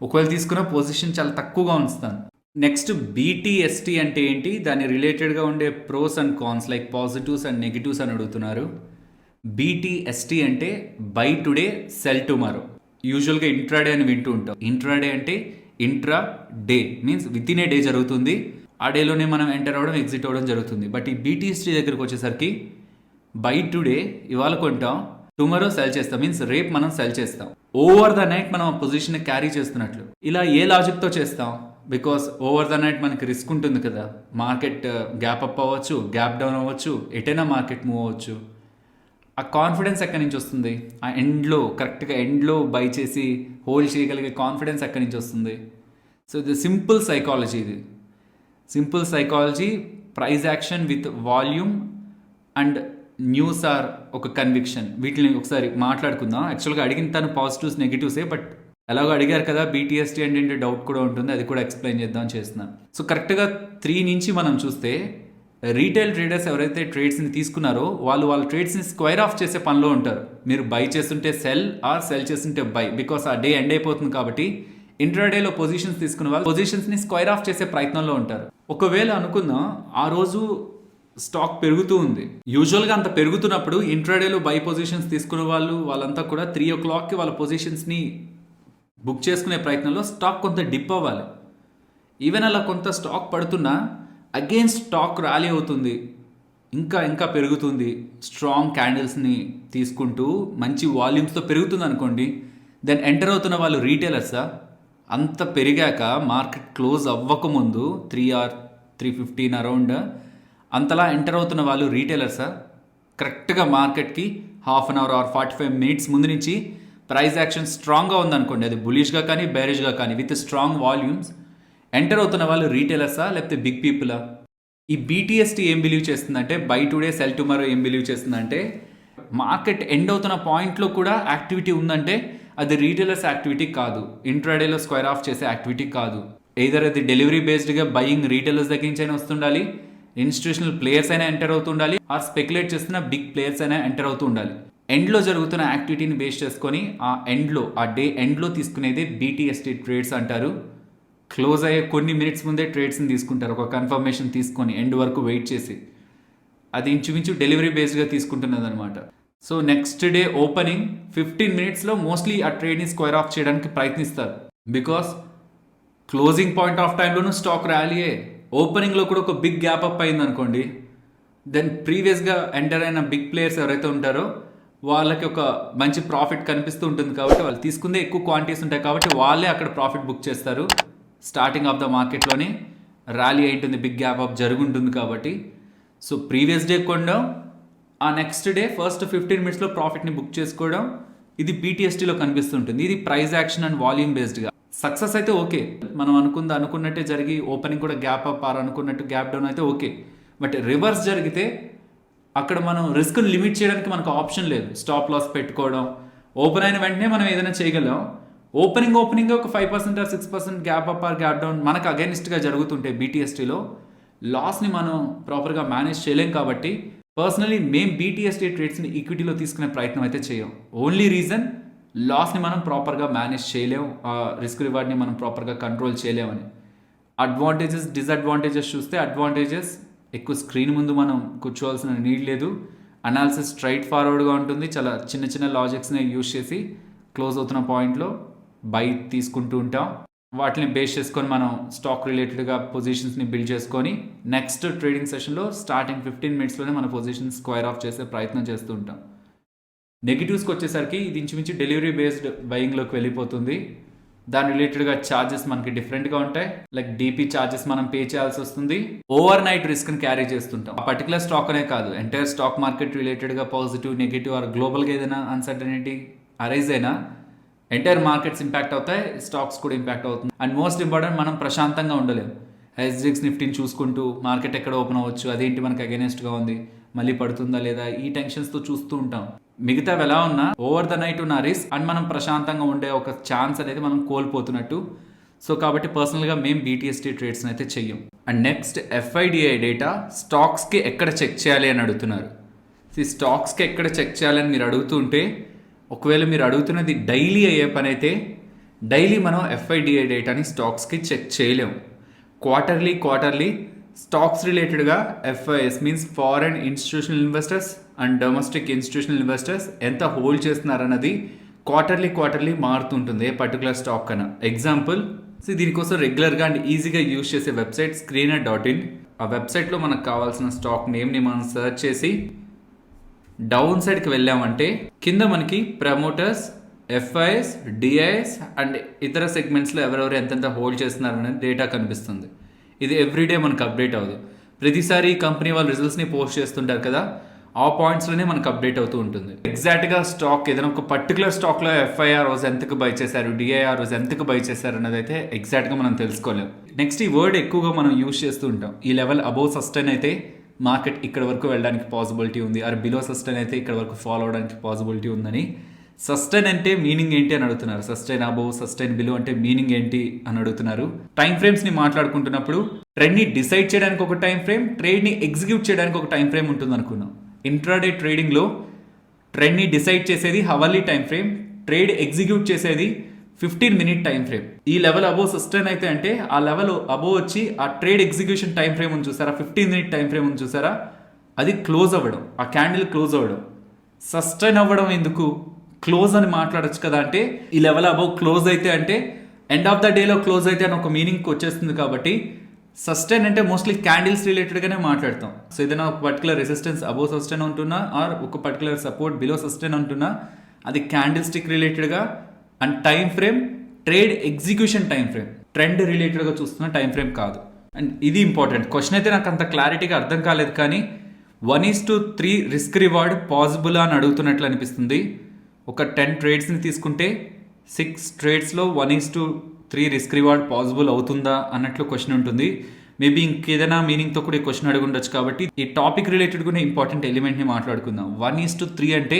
ఒకవేళ తీసుకున్న పొజిషన్ చాలా తక్కువగా ఉంచుతాను. నెక్స్ట్ BTST అంటే ఏంటి, దాని రిలేటెడ్గా ఉండే pros and cons like positives and negatives అని అడుగుతున్నారు. BTST అంటే బై టుడే సెల్ టుమారో. యూజువల్గా ఇంట్రాడే అని వింటూ ఉంటాం. ఇంట్రాడే అంటే intra day means within a day జరుగుతుంది. ఆ డేలోనే మనం ఎంటర్ అవ్వడం, ఎగ్జిట్ అవ్వడం జరుగుతుంది. బట్ ఈ BTST దగ్గరికి వచ్చేసరికి బై టుడే ఇవాళ కొంటాం, టుమారో సెల్ చేస్తాం, మీన్స్ రేపు మనం సెల్ చేస్తాం. ఓవర్ ద నైట్ మనం పొజిషన్ క్యారీ చేస్తున్నట్లు. ఇలా ఏ లాజిక్తో చేస్తాం? బికాస్ ఓవర్ ద నైట్ మనకి రిస్క్ ఉంటుంది కదా. మార్కెట్ గ్యాప్ అప్ అవ్వచ్చు, గ్యాప్ డౌన్ అవ్వచ్చు, ఎటైనా మార్కెట్ మూవ్ అవ్వచ్చు. ఆ కాన్ఫిడెన్స్ ఎక్కడి నుంచి వస్తుంది? ఆ ఎండ్లో కరెక్ట్గా ఎండ్లో బై చేసి హోల్డ్ చేయగలిగే కాన్ఫిడెన్స్ ఎక్కడి నుంచి వస్తుంది? సో ఇది సింపుల్ సైకాలజీ. ఇది simple psychology. Price action with volume and news or ఒక కన్విక్షన్. వీటిని ఒకసారి మాట్లాడుకుందాం. యాక్చువల్గా అడిగిన తను పాజిటివ్స్ నెగిటివ్సే, బట్ ఎలాగో అడిగారు కదా BTST అంటే డౌట్ కూడా ఉంటుంది, అది కూడా ఎక్స్ప్లెయిన్ చేద్దాం చేస్తున్నాను. సో కరెక్ట్గా 3 నుంచి మనం చూస్తే రీటైల్ ట్రేడర్స్ ఎవరైతే ట్రేడ్స్ని తీసుకున్నారో వాళ్ళ ట్రేడ్స్ని స్క్వేర్ ఆఫ్ చేసే పనిలో ఉంటారు. మీరు బై చేస్తుంటే సెల్ ఆర్ సెల్ చేస్తుంటే బై, బికాస్ ఆ డే ఎండ్ అయిపోతుంది కాబట్టి ఇంట్రాడేలో పొజిషన్స్ తీసుకున్న వాళ్ళు పొజిషన్స్ని స్క్వేర్ ఆఫ్ చేసే ప్రయత్నంలో ఉంటారు. ఒకవేళ అనుకుందాం ఆ రోజు స్టాక్ పెరుగుతూ ఉంది. యూజువల్గా అంత పెరుగుతున్నప్పుడు ఇంట్రాడేలో బై పొజిషన్స్ తీసుకున్న వాళ్ళంతా కూడా 3 o'clockకి వాళ్ళ పొజిషన్స్ని బుక్ చేసుకునే ప్రయత్నంలో స్టాక్ కొంత డిప్ అవ్వాలి. ఈవెన్ అలా కొంత స్టాక్ పడుతున్నా అగైన్ స్టాక్ ర్యాలీ అవుతుంది, ఇంకా పెరుగుతుంది. స్ట్రాంగ్ క్యాండిల్స్ని తీసుకుంటూ మంచి వాల్యూమ్స్తో పెరుగుతుంది అనుకోండి. దెన్ ఎంటర్ అవుతున్న వాళ్ళు రీటైలర్సా? అంత పెరిగాక మార్కెట్ క్లోజ్ అవ్వకముందు 3 or 3:15 అరౌండ్ అంతలా ఎంటర్ అవుతున్న వాళ్ళు రీటైలర్సా? కరెక్ట్గా మార్కెట్కి half an hour or 45 minutes ముందు నుంచి ప్రైస్ యాక్షన్ స్ట్రాంగ్గా ఉందనుకోండి, అది బులిష్గా కానీ బేరిష్గా కానీ విత్ స్ట్రాంగ్ వాల్యూమ్స్, ఎంటర్ అవుతున్న వాళ్ళు రీటైలర్సా లేకపోతే బిగ్ పీపులా? ఈ BTST ఏం బిలీవ్ చేస్తుందంటే, బై టుడే సెల్ టుమారో ఏం బిలీవ్ చేస్తుందంటే, మార్కెట్ ఎండ్ అవుతున్న పాయింట్లో కూడా యాక్టివిటీ ఉందంటే అది రీటైలర్స్ యాక్టివిటీ కాదు, ఇంట్రాడేలో స్క్వేర్ ఆఫ్ చేసే యాక్టివిటీ కాదు. ఎయిదర్ అది డెలివరీ బేస్డ్గా బయింగ్ రీటైలర్స్ దగ్గర నుంచి అయినా వస్తుండాలి, ఇన్స్టిట్యూషనల్ ప్లేయర్స్ అయినా ఎంటర్ అవుతూ ఉండాలి, ఆర్ స్పెక్యులేట్ చేస్తున్న బిగ్ ప్లేయర్స్ అయినా ఎంటర్ అవుతూ ఉండాలి. ఎండ్లో జరుగుతున్న యాక్టివిటీని బేస్ చేసుకొని ఆ డే ఎండ్లో తీసుకునేది BTST ట్రేడ్స్ అంటారు. క్లోజ్ అయ్యే కొన్ని మినిట్స్ ముందే ట్రేడ్స్ని తీసుకుంటారు, ఒక కన్ఫర్మేషన్ తీసుకొని ఎండ్ వరకు వెయిట్ చేసి. అది ఇంచుమించు డెలివరీ బేస్డ్గా తీసుకుంటున్నది అనమాట. సో నెక్స్ట్ డే ఓపెనింగ్ 15 మినిట్స్లో మోస్ట్లీ ఆ ట్రేడ్ని స్క్వేర్ ఆఫ్ చేయడానికి ప్రయత్నిస్తారు. బికాస్ క్లోజింగ్ పాయింట్ ఆఫ్ టైంలోనూ స్టాక్ ర్యాలీయే, ఓపెనింగ్లో కూడా ఒక బిగ్ గ్యాప్ అప్ అయింది అనుకోండి, దెన్ ప్రీవియస్గా ఎంటర్ అయిన బిగ్ ప్లేయర్స్ ఎవరైతే ఉంటారో వాళ్ళకి ఒక మంచి ప్రాఫిట్ కనిపిస్తూ ఉంటుంది. కాబట్టి వాళ్ళు తీసుకుందే ఎక్కువ క్వాంటిటీస్ ఉంటాయి కాబట్టి వాళ్ళే అక్కడ ప్రాఫిట్ బుక్ చేస్తారు. స్టార్టింగ్ ఆఫ్ ద మార్కెట్లోనే ర్యాలీ అయింటుంది, బిగ్ గ్యాప్ అప్ జరుగుంటుంది కాబట్టి. సో ప్రీవియస్ డే కొనడం, ఆ నెక్స్ట్ డే ఫస్ట్ 15 మినిట్స్లో ప్రాఫిట్ని బుక్ చేసుకోవడం, ఇది BTSTలో కనిపిస్తుంటుంది. ఇది ప్రైస్ యాక్షన్ అండ్ వాల్యూమ్ బేస్డ్గా. సక్సెస్ అయితే ఓకే, మనం అనుకున్నట్టే జరిగి ఓపెనింగ్ కూడా గ్యాప్ అప్ ఆర్ అనుకున్నట్టు గ్యాప్ డౌన్ అయితే ఓకే. బట్ రివర్స్ జరిగితే అక్కడ మనం రిస్క్ని లిమిట్ చేయడానికి మనకు ఆప్షన్ లేదు. స్టాప్ లాస్ పెట్టుకోవడం, ఓపెన్ అయిన వెంటనే మనం ఏదైనా చేయగలం. ఓపెనింగ్ ఒక 5% or 6% gap up or gap down మనకు అగైనిస్ట్గా జరుగుతుంటే BTSTలో లాస్ని మనం ప్రాపర్గా మేనేజ్ చేయలేం. కాబట్టి పర్సనలీ మేము BTST ట్రేడ్స్ని ఈక్విటీలో తీసుకునే ప్రయత్నం అయితే చేయం. ఓన్లీ రీజన్ లాస్ని మనం ప్రాపర్గా మేనేజ్ చేయలేం, రిస్క్ రివార్డ్ని మనం ప్రాపర్గా కంట్రోల్ చేయలేమని. అడ్వాంటేజెస్ డిసడ్వాంటేజెస్ చూస్తే, అడ్వాంటేజెస్ ఎక్కువ స్క్రీన్ ముందు మనం కూర్చోవాల్సిన నీడ్ లేదు, అనాలిసిస్ స్ట్రైట్ ఫార్వర్డ్గా ఉంటుంది, చాలా చిన్న లాజిక్స్ని యూజ్ చేసి క్లోజ్ అవుతున్న పాయింట్లో బై తీసుకుంటూ ఉంటాం. వాటిని బేస్ చేసుకొని మనం స్టాక్ రిలేటెడ్గా పొజిషన్స్ని బిల్డ్ చేసుకొని నెక్స్ట్ ట్రేడింగ్ సెషన్లో స్టార్టింగ్ 15 మినిట్స్లోనే మన పొజిషన్ స్క్వేర్ ఆఫ్ చేసే ప్రయత్నం చేస్తూ ఉంటాం. నెగిటివ్స్కి వచ్చేసరికి ఇది ఇంచుమించు డెలివరీ బేస్డ్ బయింగ్లోకి వెళ్ళిపోతుంది. దాని రిలేటెడ్గా ఛార్జెస్ మనకి డిఫరెంట్గా ఉంటాయి. లైక్ DP ఛార్జెస్ మనం పే చేయాల్సి వస్తుంది. ఓవర్ నైట్ రిస్క్ని క్యారీ చేస్తుంటాం. ఆ పర్టికులర్ స్టాక్ అనే కాదు, ఎంటైర్ స్టాక్ మార్కెట్ రిలేటెడ్గా పాజిటివ్, నెగిటివ్ ఆర్ గ్లోబల్గా ఏదైనా అన్సర్టనిటీ అరైజ్ అయినా ఎంటైర్ మార్కెట్స్ ఇంపాక్ట్ అవుతాయి, స్టాక్స్ కూడా ఇంపాక్ట్ అవుతుంది. అండ్ మోస్ట్ ఇంపార్టెంట్, మనం ప్రశాంతంగా ఉండలేము. SGX నిఫ్టీని చూసుకుంటూ మార్కెట్ ఎక్కడ ఓపెన్ అవ్వచ్చు, అదేంటి మనకు అగైనెస్ట్గా ఉంది, మళ్ళీ పడుతుందా లేదా, ఈ టెన్షన్స్తో చూస్తూ ఉంటాం. మిగతావి ఎలా ఉన్నా ఓవర్ ద నైట్ ఉన్న రిస్క్ అండ్ మనం ప్రశాంతంగా ఉండే ఒక ఛాన్స్ అనేది మనం కోల్పోతున్నట్టు. సో కాబట్టి పర్సనల్గా మేము BTST ట్రేడ్స్ని అయితే చెయ్యం. అండ్ నెక్స్ట్ FIDI డేటా స్టాక్స్కి ఎక్కడ చెక్ చేయాలి అని అడుగుతున్నారు. స్టాక్స్కి ఎక్కడ చెక్ చేయాలని మీరు అడుగుతుంటే, ఒకవేళ మీరు అడుగుతున్నది డైలీ అయ్యే పని అయితే డైలీ మనం FIDI డేటాని స్టాక్స్కి చెక్ చేయలేము. క్వార్టర్లీ స్టాక్స్ రిలేటెడ్గా FIS means foreign institutional investors and domestic institutional investors ఎంత హోల్డ్ చేస్తున్నారన్నది క్వార్టర్లీ మారుతుంటుంది ఏ పర్టికులర్ స్టాక్ కన్నా. ఎగ్జాంపుల్, దీనికోసం రెగ్యులర్గా అండ్ ఈజీగా యూజ్ చేసే వెబ్సైట్ screener.in. ఆ వెబ్సైట్లో మనకు కావాల్సిన స్టాక్ నేమ్ని మనం సెర్చ్ చేసి డౌన్ సైడ్కి వెళ్ళామంటే కింద మనకి ప్రమోటర్స్, FIS, DIS అండ్ ఇతర సెగ్మెంట్స్లో ఎవరెవరు ఎంతెంత హోల్డ్ చేస్తున్నారనేది డేటా కనిపిస్తుంది. ఇది ఎవ్రీడే మనకు అప్డేట్ అవ్వదు. ప్రతిసారి కంపెనీ వాళ్ళు రిజల్ట్స్ని పోస్ట్ చేస్తుంటారు కదా, ఆ పాయింట్స్లోనే మనకు అప్డేట్ అవుతూ ఉంటుంది. ఎగ్జాక్ట్గా స్టాక్ ఏదైనా ఒక పర్టికులర్ స్టాక్లో FI ఆ రోజు ఎంతకు బై చేశారు, DI ఆ రోజు ఎంతకు బై చేశారు అన్నది అయితే ఎగ్జాక్ట్గా మనం తెలుసుకోలేము. నెక్స్ట్, ఈ వర్డ్ ఎక్కువగా మనం యూజ్ చేస్తూ ఉంటాం. ఈ లెవెల్ అబోవ్ సస్టైన్ అయితే మార్కెట్ ఇక్కడ వరకు వెళ్ళడానికి పాసిబిలిటీ ఉంది, ఆర్ బిలో సస్టైన్ అయితే ఇక్కడ వరకు ఫాలో అవడానికి పాసిబిలిటీ ఉందని. సస్టైన్ అంటే మీనింగ్ ఏంటి అని అడుగుతున్నారు. సస్టైన్ అబోవ్, సస్టైన్ బిలో అంటే మీనింగ్ ఏంటి అని అడుగుతున్నారు. టైం ఫ్రేమ్స్ని మాట్లాడుకుంటున్నప్పుడు ట్రెండ్ని డిసైడ్ చేయడానికి ఒక టైం ఫ్రేమ్, ట్రేడ్ని ఎగ్జిక్యూట్ చేయడానికి ఒక టైం ఫ్రేమ్ ఉంటుంది అనుకున్నాం. ఇంట్రాడే ట్రేడింగ్లో ట్రెండ్ని డిసైడ్ చేసేది hourly time frame, trade execute చేసేది 15 మినిట్ టైం ఫ్రేమ్. ఈ లెవెల్ అబోవ్ సస్టైన్ అయితే అంటే ఆ లెవెల్ అబోవ్ వచ్చి ఆ ట్రేడ్ ఎగ్జిక్యూషన్ టైం ఫ్రేమ్ ఉంది చూసారా, 15 మినిట్ టైం ఫ్రేమ్ ఉంది చూసారా, అది క్లోజ్ అవ్వడం, ఆ క్యాండిల్ క్లోజ్ అవ్వడం. సస్టైన్ అవ్వడం ఎందుకు, క్లోజ్ అని మాట్లాడచ్చు కదా అంటే, ఈ లెవెల్ అబోవ్ క్లోజ్ అయితే అంటే ఎండ్ ఆఫ్ ద డేలో క్లోజ్ అయితే అని ఒక మీనింగ్కి వచ్చేస్తుంది. కాబట్టి సస్టైన్ అంటే మోస్ట్లీ క్యాండిల్స్ రిలేటెడ్గానే మాట్లాడతాం. సో ఏదైనా ఒక పర్టికులర్ రెసిస్టెన్స్ అబోవ్ సస్టైన్ ఉంటున్నా ఆర్ ఒక పర్టికులర్ సపోర్ట్ బిలో సస్టైన్ ఉంటున్నా అది క్యాండిల్ స్టిక్ రిలేటెడ్గా and time frame trade execution time frame, trend రిలేటెడ్గా చూస్తున్న టైం ఫ్రేమ్ కాదు. అండ్ ఇది ఇంపార్టెంట్ క్వశ్చన్ అయితే నాకు అంత క్లారిటీగా అర్థం కాలేదు, కానీ 1:3 రిస్క్ రివార్డ్ పాసిబుల్ అని అడుగుతున్నట్లు అనిపిస్తుంది. ఒక 10 ట్రేడ్స్ని తీసుకుంటే 6 ట్రేడ్స్లో 1:2 3 రిస్క్ రివార్డ్ పాసిబుల్ అవుతుందా అన్నట్లు క్వశ్చన్ ఉంటుంది. మేబీ ఇంకేదైనా మీనింగ్తో కూడా ఈ క్వశ్చన్ అడిగి ఉండొచ్చు. కాబట్టి ఈ టాపిక్ రిలేటెడ్ కూడా ఇంపార్టెంట్ ఎలిమెంట్ని మాట్లాడుకుందాం. 1:3 అంటే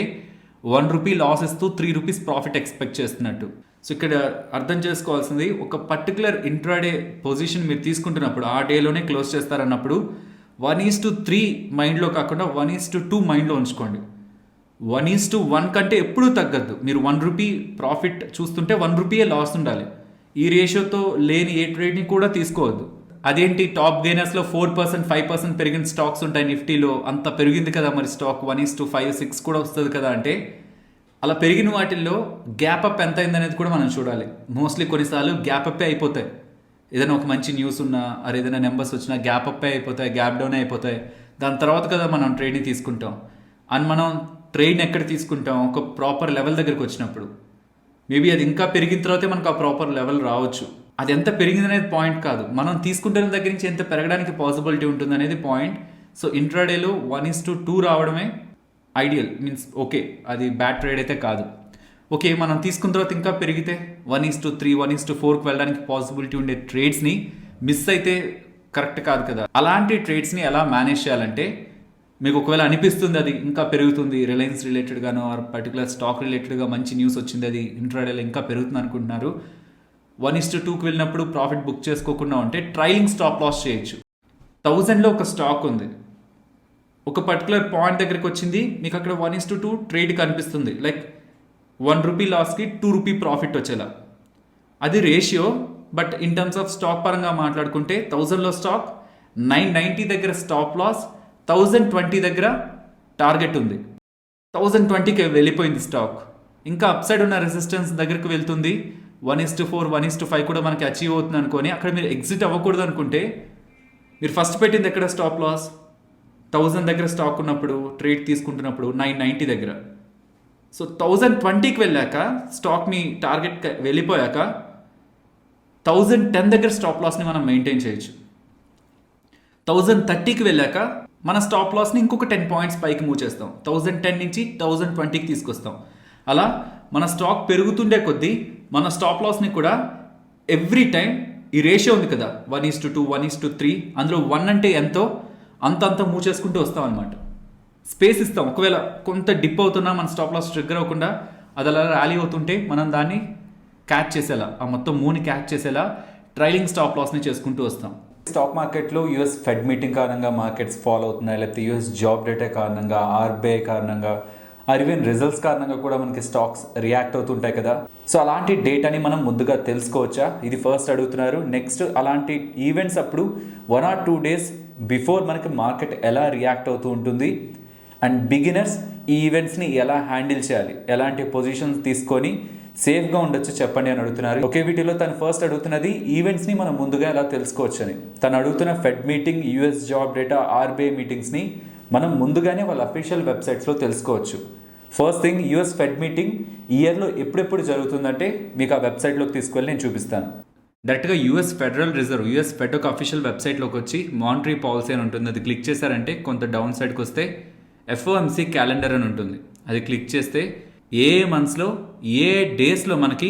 1 రూపీ లాస్ ఇస్తూ 3 రూపీస్ ప్రాఫిట్ ఎక్స్పెక్ట్ చేస్తున్నట్టు. సో ఇక్కడ అర్థం చేసుకోవాల్సింది, ఒక పర్టికులర్ ఇంట్రాడే పొజిషన్ మీరు తీసుకుంటున్నప్పుడు ఆ డేలోనే క్లోజ్ చేస్తారన్నప్పుడు 1:3 మైండ్లో కాకుండా 1:2 మైండ్లో ఉంచుకోండి. 1:1 కంటే ఎప్పుడూ తగ్గద్దు. మీరు 1 రూపీ ప్రాఫిట్ చూస్తుంటే 1 రూపీయే లాస్ ఉండాలి. ఈ రేషియోతో లేని ఏ ట్రేడ్ని కూడా తీసుకోవద్దు. అదేంటి టాప్ గెయినర్స్లో 4%, 5% పెరిగిన స్టాక్స్ ఉంటాయి. నిఫ్టీలో అంత పెరిగింది కదా మరి స్టాక్ 1:5, 6 కూడా వస్తుంది కదా అంటే, అలా పెరిగిన వాటిల్లో గ్యాప్ అప్ ఎంత అయిందనేది కూడా మనం చూడాలి. మోస్ట్లీ కొన్నిసార్లు గ్యాప్ అప్పే అయిపోతాయి. ఏదైనా ఒక మంచి న్యూస్ ఉన్నా అది ఏదైనా నెంబర్స్ వచ్చినా గ్యాప్ అప్పే అయిపోతాయి, గ్యాప్ డౌన్ అయిపోతాయి. దాని తర్వాత కదా మనం ట్రేడ్ని తీసుకుంటాం. అండ్ మనం ట్రేడ్ని ఎక్కడ తీసుకుంటాం, ఒక ప్రాపర్ లెవెల్ దగ్గరికి వచ్చినప్పుడు. మేబీ అది ఇంకా పెరిగిన తర్వాతే మనకు ఆ ప్రాపర్ లెవెల్ రావచ్చు. అది ఎంత పెరిగింది అనేది పాయింట్ కాదు, మనం తీసుకుంటున్న దగ్గర నుంచి ఎంత పెరగడానికి పాసిబిలిటీ ఉంటుంది అనేది పాయింట్. సో ఇంట్రాడేలో 1:2 రావడమే ఐడియల్, మీన్స్ ఓకే, అది బ్యాడ్ ట్రేడ్ అయితే కాదు. ఓకే, మనం తీసుకున్న తర్వాత ఇంకా పెరిగితే 1:3, 1:4కి వెళ్ళడానికి పాసిబిలిటీ ఉండే ట్రేడ్స్ని మిస్ అయితే కరెక్ట్ కాదు కదా. అలాంటి ట్రేడ్స్ని ఎలా మేనేజ్ చేయాలంటే, మీకు ఒకవేళ అనిపిస్తుంది అది ఇంకా పెరుగుతుంది, రిలయన్స్ రిలేటెడ్గానో ఆర్ పర్టికులర్ స్టాక్ రిలేటెడ్గా మంచి న్యూస్ వచ్చింది, అది ఇంట్రాడేలో ఇంకా పెరుగుతుంది అనుకుంటున్నారు, 1:2కి వెళ్ళినప్పుడు ప్రాఫిట్ బుక్ చేసుకోకుండా ఉంటే ట్రైలింగ్ స్టాప్ లాస్ చేయొచ్చు. 1000లో ఒక స్టాక్ ఉంది, ఒక పర్టికులర్ పాయింట్ దగ్గరికి వచ్చింది, మీకు అక్కడ 1:2 ట్రేడ్ కనిపిస్తుంది, లైక్ 1 రూపీ లాస్కి 2 రూపీ ప్రాఫిట్ వచ్చేలా. అది ratio. But in terms of stock పరంగా మాట్లాడుకుంటే 1000లో స్టాక్ 990 దగ్గర స్టాప్ లాస్, 1020 దగ్గర టార్గెట్ ఉంది. 1020కి వెళ్ళిపోయింది స్టాక్, ఇంకా అప్ సైడ్ ఉన్న రెసిస్టెన్స్ దగ్గరికి వెళ్తుంది. 1:4, 1:5 కూడా మనకి అచీవ్ అవుతుంది అనుకొని అక్కడ మీరు ఎగ్జిట్ అవ్వకూడదు అనుకుంటే, మీరు ఫస్ట్ పెట్టింది ఎక్కడ స్టాప్ లాస్ 1000 దగ్గర స్టాక్ ఉన్నప్పుడు, ట్రేడ్ తీసుకుంటున్నప్పుడు 990 దగ్గర. సో 1020కి వెళ్ళాక స్టాక్ మీ టార్గెట్ వెళ్ళిపోయాక 1010 దగ్గర స్టాప్ లాస్ని మనం మెయింటైన్ చేయొచ్చు. 1030కి వెళ్ళాక మన స్టాప్ లాస్ని ఇంకొక 10 పాయింట్స్ పైకి మూవ్ చేస్తాం. 1010 నుంచి 1020కి తీసుకొస్తాం. అలా మన స్టాక్ పెరుగుతుండే కొద్దీ మన స్టాప్ లాస్ని కూడా ఎవ్రీ టైం ఈ రేషియో ఉంది కదా 1:2, 1:3, అందులో 1 అంటే ఎంతో అంత మూవ్ చేసుకుంటూ వస్తాం అనమాట. స్పేస్ ఇస్తాం. ఒకవేళ కొంత డిప్ అవుతున్నా మన స్టాప్ లాస్ ట్రిగ్గర్ అవ్వకుండా అది అలా ర్యాలీ అవుతుంటే మనం దాన్ని క్యాచ్ చేసేలా, ఆ మొత్తం మూవ్ని క్యాచ్ చేసేలా ట్రైలింగ్ స్టాప్ లాస్ని చేసుకుంటూ వస్తాం. స్టాక్ మార్కెట్లో యూఎస్ ఫెడ్ మీటింగ్ కారణంగా మార్కెట్స్ ఫాలో అవుతున్నాయి, లేకపోతే యూఎస్ జాబ్ డేటా కారణంగా, ఆర్బీఐ కారణంగా, ఆర్ ఈవెన్ రిజల్ట్స్ కారణంగా కూడా మనకి స్టాక్స్ రియాక్ట్ అవుతుంటాయి కదా. సో అలాంటి డేటాని మనం ముందుగా తెలుసుకోవచ్చా, ఇది ఫస్ట్ అడుగుతున్నారు. నెక్స్ట్, అలాంటి ఈవెంట్స్ అప్పుడు 1 or 2 days బిఫోర్ మనకి మార్కెట్ ఎలా రియాక్ట్ అవుతూ ఉంటుంది, అండ్ బిగినర్స్ ఈ ఈవెంట్స్ని ఎలా హ్యాండిల్ చేయాలి, ఎలాంటి పొజిషన్స్ తీసుకొని సేఫ్గా ఉండొచ్చు చెప్పండి అని అడుగుతున్నారు. ఒకే వీటిలో తను ఫస్ట్ అడుగుతున్నది ఈవెంట్స్ని మనం ముందుగా ఎలా తెలుసుకోవచ్చు అని. తను అడుగుతున్న Fed meeting, US job data, RBI మీటింగ్స్ని మనం ముందుగానే వాళ్ళ అఫీషియల్ వెబ్సైట్స్లో తెలుసుకోవచ్చు. First thing, US Fed meeting ఇయర్లో ఎప్పుడెప్పుడు జరుగుతుందంటే మీకు ఆ వెబ్సైట్లోకి తీసుకెళ్ళి నేను చూపిస్తాను. డైరెక్ట్గా US federal reserve, US fed ఒక అఫీషియల్ వెబ్సైట్లోకి వచ్చి మానిటరీ పాలసీ అని ఉంటుంది, అది క్లిక్ చేశారంటే కొంత డౌన్ సైడ్కి వస్తే ఎఫ్ఓఎంసీ క్యాలెండర్ అని ఉంటుంది. అది క్లిక్ చేస్తే ఏ మంత్స్లో ఏ డేస్లో మనకి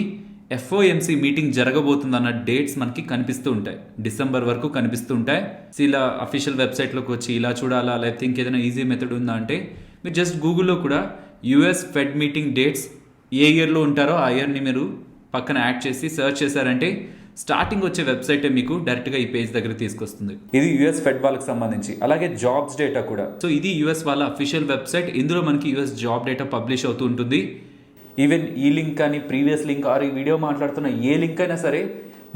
ఎఫ్ఓఎంసీ మీటింగ్ జరగబోతుందన్న డేట్స్ మనకి కనిపిస్తూ ఉంటాయి. డిసెంబర్ వరకు కనిపిస్తూ ఉంటాయి. ఇలా అఫీషియల్ వెబ్సైట్లోకి వచ్చి ఇలా చూడాలా, లేకపోతే ఇంకేదైనా ఈజీ మెథడ్ ఉందా అంటే మీరు జస్ట్ గూగుల్లో కూడా యూఎస్ ఫెడ్ మీటింగ్ డేట్స్ ఏ ఇయర్లో ఉంటారో ఆ ఇయర్ని మీరు పక్కన యాడ్ చేసి సెర్చ్ చేశారంటే స్టార్టింగ్ వచ్చే వెబ్సైటే మీకు డైరెక్ట్గా ఈ పేజ్ దగ్గర తీసుకొస్తుంది. ఇది యూఎస్ ఫెడ్ వాళ్ళకి సంబంధించి. అలాగే జాబ్స్ డేటా కూడా. సో ఇది యూఎస్ వాళ్ళ అఫీషియల్ వెబ్సైట్. ఇందులో మనకి యూఎస్ జాబ్ డేటా పబ్లిష్ అవుతూ ఉంటుంది. ఈవెన్ ఈ లింక్ కానీ, ప్రీవియస్ లింక్ ఆర్ ఈ వీడియో మాట్లాడుతున్న ఏ లింక్ అయినా సరే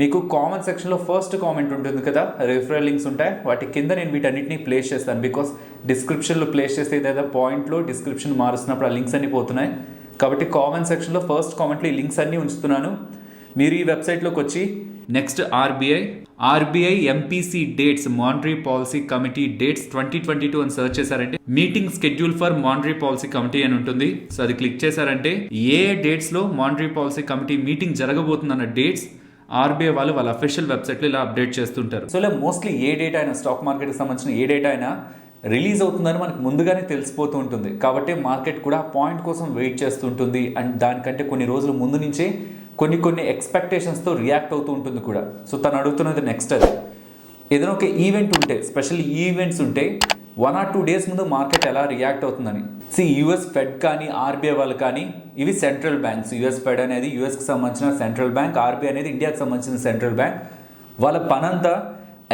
మీకు కామెంట్ సెక్షన్లో ఫస్ట్ కామెంట్ ఉంటుంది కదా, రిఫరల్ లింక్స్ ఉంటాయి, వాటి కింద నేను వీటన్నిటిని ప్లేస్ చేస్తాను. బికాస్ డిస్క్రిప్షన్లో ప్లేస్ చేస్తే ఏదైనా పాయింట్లో డిస్క్రిప్షన్ మారుస్తున్నప్పుడు ఆ లింక్స్ అన్నీ పోతున్నాయి. కాబట్టి కామెంట్ సెక్షన్లో ఫస్ట్ కామెంట్లో ఈ లింక్స్ అన్నీ ఉంచుతున్నాను. మీరు ఈ వెబ్సైట్లోకి వచ్చి next RBI MPC dates, monetary policy committee dates 2022 అని సెర్చ్ చేశారంటే meeting schedule for monetary policy committee అని ఉంటుంది. సో అది క్లిక్ చేశారంటే ఏ డేట్స్లో మానిటరీ పాలసీ కమిటీ మీటింగ్ జరగబోతుందన్న డేట్స్ ఆర్బీఐ వాళ్ళు వాళ్ళ అఫీషియల్ వెబ్సైట్లో ఇలా అప్డేట్ చేస్తుంటారు. సో ఇలా మోస్ట్లీ ఏ డేటా అయినా, స్టాక్ మార్కెట్కి సంబంధించిన ఏ డేటా అయినా రిలీజ్ అవుతుందని మనకు ముందుగానే తెలిసిపోతూ ఉంటుంది. కాబట్టి మార్కెట్ కూడా పాయింట్ కోసం వెయిట్ చేస్తుంటుంది. అండ్ దానికంటే కొన్ని రోజుల ముందు నుంచే కొన్ని ఎక్స్పెక్టేషన్స్తో రియాక్ట్ అవుతూ ఉంటుంది కూడా. సో తను అడుగుతున్నది నెక్స్ట్ అది, ఏదైనా ఒక ఈవెంట్ ఉంటే, స్పెషల్ ఈవెంట్స్ ఉంటే 1 or 2 days ముందు మార్కెట్ ఎలా రియాక్ట్ అవుతుందని. యుఎస్ ఫెడ్ కానీ ఆర్బీఐ వాళ్ళు కానీ ఇవి సెంట్రల్ బ్యాంక్స్. యుఎస్ ఫెడ్ అనేది యుఎస్కి సంబంధించిన సెంట్రల్ బ్యాంక్, ఆర్బీఐ అనేది ఇండియాకి సంబంధించిన సెంట్రల్ బ్యాంక్. వాళ్ళ పనంతా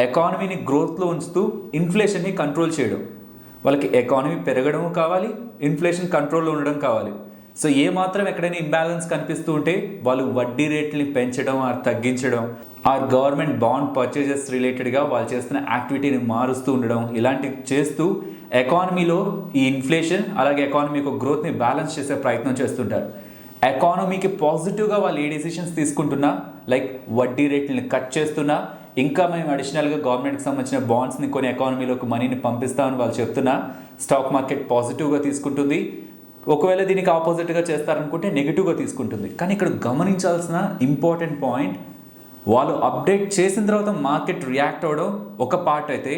ఎకానమీని గ్రోత్లో ఉంచుతూ ఇన్ఫ్లేషన్ని కంట్రోల్ చేయడం. వాళ్ళకి ఎకానమీ పెరగడం కావాలి, ఇన్ఫ్లేషన్ కంట్రోల్లో ఉండడం కావాలి. సో ఏ మాత్రం ఎక్కడైనా ఇంబ్యాలెన్స్ కనిపిస్తూ ఉంటే వాళ్ళు వడ్డీ రేట్ని పెంచడం ఆర్ తగ్గించడం, ఆర్ గవర్నమెంట్ బాండ్ పర్చేజెస్ రిలేటెడ్గా వాళ్ళు చేస్తున్న యాక్టివిటీని మారుస్తూ ఉండడం, ఇలాంటివి చేస్తూ ఎకానమీలో ఈ ఇన్ఫ్లేషన్ అలాగే ఎకానమీ యొక్క గ్రోత్ని బ్యాలెన్స్ చేసే ప్రయత్నం చేస్తుంటారు. ఎకానమీకి పాజిటివ్గా వాళ్ళు ఏ డెసిషన్స్ తీసుకుంటున్నా, లైక్ వడ్డీ రేట్లని కట్ చేస్తున్నా, ఇంకా మేము అడిషనల్గా గవర్నమెంట్కి సంబంధించిన బాండ్స్ని కొన్ని ఎకానమీలోకి మనీని పంపిస్తామని వాళ్ళు చెప్తున్నా, స్టాక్ మార్కెట్ పాజిటివ్గా తీసుకుంటుంది. ఒకవేళ దీనికి ఆపోజిట్గా చేస్తారనుకుంటే నెగిటివ్గా తీసుకుంటుంది. కానీ ఇక్కడ గమనించాల్సిన ఇంపార్టెంట్ పాయింట్, వాళ్ళు అప్డేట్ చేసిన తర్వాత మార్కెట్ రియాక్ట్ అవ్వడం ఒక పార్ట్ అయితే,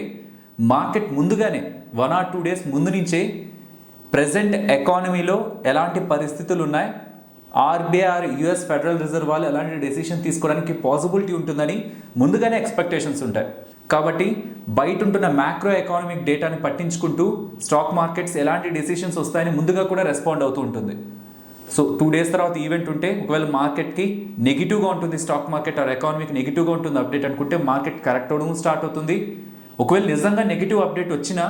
మార్కెట్ ముందుగానే 1 or 2 days ముందు నుంచే ప్రజెంట్ ఎకానమీలో ఎలాంటి పరిస్థితులు ఉన్నాయి, ఆర్బీఐ యుఎస్ ఫెడరల్ రిజర్వ్ వాళ్ళు ఎలాంటి డెసిషన్ తీసుకోవడానికి పాసిబిలిటీ ఉంటుందని ముందుగానే ఎక్స్పెక్టేషన్స్ ఉంటాయి. కాబట్టి బయట ఉంటున్న మ్యాక్రో ఎకానమిక్ డేటాని పట్టించుకుంటూ స్టాక్ మార్కెట్స్ ఎలాంటి డెసిషన్స్ వస్తాయని ముందుగా కూడా రెస్పాండ్ అవుతూ ఉంటుంది. సో 2 days తర్వాత ఈవెంట్ ఉంటే ఒకవేళ మార్కెట్కి నెగిటివ్గా ఉంటుంది, స్టాక్ మార్కెట్ ఆర్ ఎకానమీకి నెగిటివ్గా ఉంటుంది అప్డేట్ అనుకుంటే మార్కెట్ కరెక్ట్ అవ్వడం స్టార్ట్ అవుతుంది. ఒకవేళ నిజంగా నెగిటివ్ అప్డేట్ వచ్చినా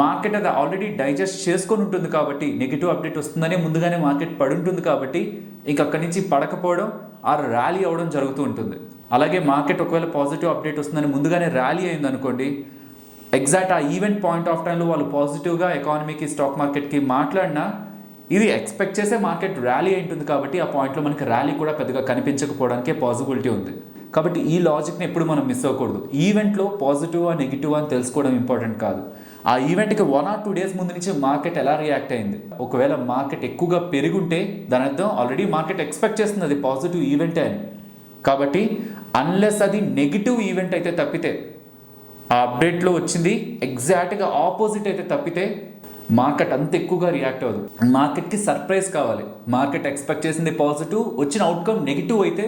మార్కెట్ అది ఆల్రెడీ డైజెస్ట్ చేసుకొని ఉంటుంది కాబట్టి, నెగిటివ్ అప్డేట్ వస్తుందనే ముందుగానే మార్కెట్ పడి ఉంటుంది కాబట్టి ఇంక అక్కడి నుంచి పడకపోవడం ఆర్ ర్యాలీ అవ్వడం జరుగుతూ ఉంటుంది. అలాగే మార్కెట్ ఒకవేళ పాజిటివ్ అప్డేట్ వస్తుందని ముందుగానే ర్యాలీ అయింది అనుకోండి, ఎగ్జాక్ట్ ఆ ఈవెంట్ పాయింట్ ఆఫ్ టైంలో వాళ్ళు పాజిటివ్గా ఎకానమీకి స్టాక్ మార్కెట్కి మాట్లాడినా ఇది ఎక్స్పెక్ట్ చేసే మార్కెట్ ర్యాలీ అయి ఉంటుంది కాబట్టి ఆ పాయింట్లో మనకి ర్యాలీ కూడా పెద్దగా కనిపించకపోవడానికే పాసిబిలిటీ ఉంది. కాబట్టి ఈ లాజిక్ని ఎప్పుడు మనం మిస్ అవ్వకూడదు. ఈవెంట్లో పాజిటివా నెగిటివా అని తెలుసుకోవడం ఇంపార్టెంట్ కాదు, ఆ ఈవెంట్కి 1 or 2 days ముందు నుంచి మార్కెట్ ఎలా రియాక్ట్ అయింది. ఒకవేళ మార్కెట్ ఎక్కువగా పెరుగుంటే దాని అర్థం ఆల్రెడీ మార్కెట్ ఎక్స్పెక్ట్ చేస్తుంది అది పాజిటివ్ ఈవెంటే అని. కాబట్టి అన్లెస్ అది నెగిటివ్ ఈవెంట్ అయితే తప్పితే, ఆ అప్డేట్లో వచ్చింది ఎగ్జాక్ట్గా ఆపోజిట్ అయితే తప్పితే మార్కెట్ అంత ఎక్కువగా రియాక్ట్ అవ్వదు. మార్కెట్కి సర్ప్రైజ్ కావాలి. మార్కెట్ ఎక్స్పెక్ట్ చేసింది పాజిటివ్, వచ్చిన అవుట్కమ్ నెగిటివ్ అయితే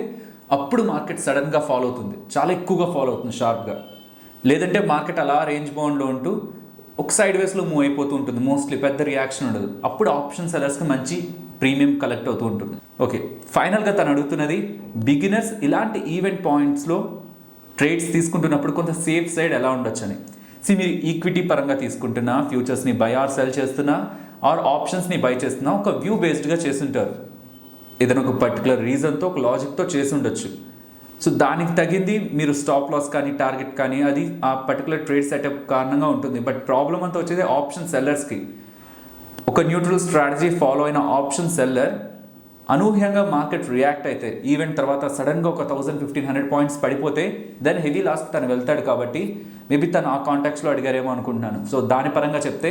అప్పుడు మార్కెట్ సడన్గా ఫాలో అవుతుంది, చాలా ఎక్కువగా ఫాలో అవుతుంది షార్ప్గా. లేదంటే మార్కెట్ అలా రేంజ్ బౌండ్లో ఉంటూ ఒక సైడ్ వేస్లో మూవ్ అయిపోతూ ఉంటుంది, మోస్ట్లీ పెద్ద రియాక్షన్ ఉండదు. అప్పుడు ఆప్షన్ సెల్లర్స్కి మంచి ప్రీమియం కలెక్ట్ అవుతూ ఉంటుంది. ఓకే, ఫైనల్గా తను అడుగుతున్నది, బిగినర్స్ ఇలాంటి ఈవెంట్ పాయింట్స్లో ట్రేడ్స్ తీసుకుంటున్నప్పుడు కొంత సేఫ్ సైడ్ ఎలా ఉండొచ్చు అని. మీరు ఈక్విటీ పరంగా తీసుకుంటున్నా, ఫ్యూచర్స్ని బై ఆర్ సెల్ చేస్తున్నా, ఆర్ ఆప్షన్స్ని బై చేస్తున్నా, ఒక వ్యూ బేస్డ్గా చేస్తుంటారు. ఏదైనా ఒక పర్టికులర్ రీజన్తో ఒక లాజిక్తో చేసి ఉండొచ్చు. సో దానికి తగింది మీరు స్టాప్ లాస్ కానీ టార్గెట్ కానీ అది ఆ పర్టికులర్ ట్రేడ్ సెటప్ కారణంగా ఉంటుంది. బట్ ప్రాబ్లం అంతా వచ్చేది ఆప్షన్ సెల్లర్స్కి. ఒక న్యూట్రల్ స్ట్రాటజీ ఫాలో అయిన ఆప్షన్ సెల్లర్ అనూహ్యంగా మార్కెట్ రియాక్ట్ అయితే, ఈవెంట్ తర్వాత సడన్గా ఒక 1000-1500 పాయింట్స్ పడిపోతే దెన్ హెవీ లాస్కి తను వెళ్తాడు. కాబట్టి మేబీ తను ఆ కాంటాక్ట్స్లో అడిగారేమో అనుకుంటున్నాను. సో దాని పరంగా చెప్తే,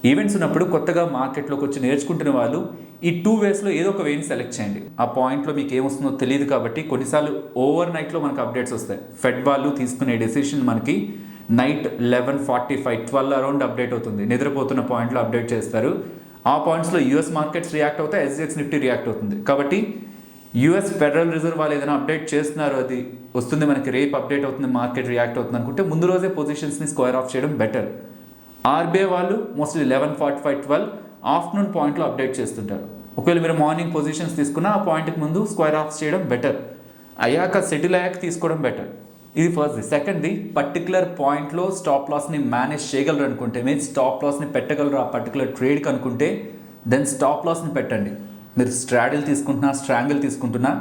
ఈవెంట్స్ ఉన్నప్పుడు కొత్తగా మార్కెట్లోకి వచ్చి నేర్చుకుంటున్న వాళ్ళు ఈ 2 waysలో ఏదో ఒక వేని సెలెక్ట్ చేయండి. ఆ పాయింట్లో మీకు ఏమొస్తుందో తెలియదు కాబట్టి కొన్నిసార్లు ఓవర్ నైట్లో మనకు అప్డేట్స్ వస్తాయి. ఫెడ్ వాళ్ళు తీసుకునే డెసిషన్ మనకి నైట్ 11:45, 12 అరౌండ్ అప్డేట్ అవుతుంది. నిద్రపోతున్న పాయింట్లో అప్డేట్ చేస్తారు. ఆ పాయింట్స్లో యూఎస్ మార్కెట్స్ రియాక్ట్ అవుతాయి, ఎస్జిఎక్స్ నిఫ్టీ రియాక్ట్ అవుతుంది. కాబట్టి యూఎస్ ఫెడరల్ రిజర్వ్ వాళ్ళు ఏదైనా అప్డేట్ చేస్తున్నారు, అది వస్తుంది మనకి రేపు అప్డేట్ అవుతుంది, మార్కెట్ రియాక్ట్ అవుతుంది అనుకుంటే ముందు రోజే పొజిషన్స్ని స్క్వేర్ ఆఫ్ చేయడం బెటర్. ఆర్బీఐ వాళ్ళు మోస్ట్లీ 11:45, 12 ఆఫ్టర్నూన్ పాయింట్లో అప్డేట్ చేస్తుంటారు. ఒకవేళ మీరు మార్నింగ్ పొజిషన్స్ తీసుకున్నా ఆ పాయింట్కి ముందు స్క్వేర్ ఆఫ్ చేయడం బెటర్. అయ్యాక సెటిల్ అయ్యాక తీసుకోవడం బెటర్. ఇది ఫస్ట్ది. సెకండ్ది, పర్టికులర్ పాయింట్లో స్టాప్ లాస్ని మేనేజ్ చేయగలరు అనుకుంటే, మీరు స్టాప్ లాస్ని పెట్టగలరు ఆ పర్టికులర్ ట్రేడ్కి అనుకుంటే దెన్ స్టాప్ లాస్ని పెట్టండి. మీరు స్ట్రాడిల్ తీసుకుంటున్నా, స్ట్రాంగిల్ తీసుకుంటున్నా,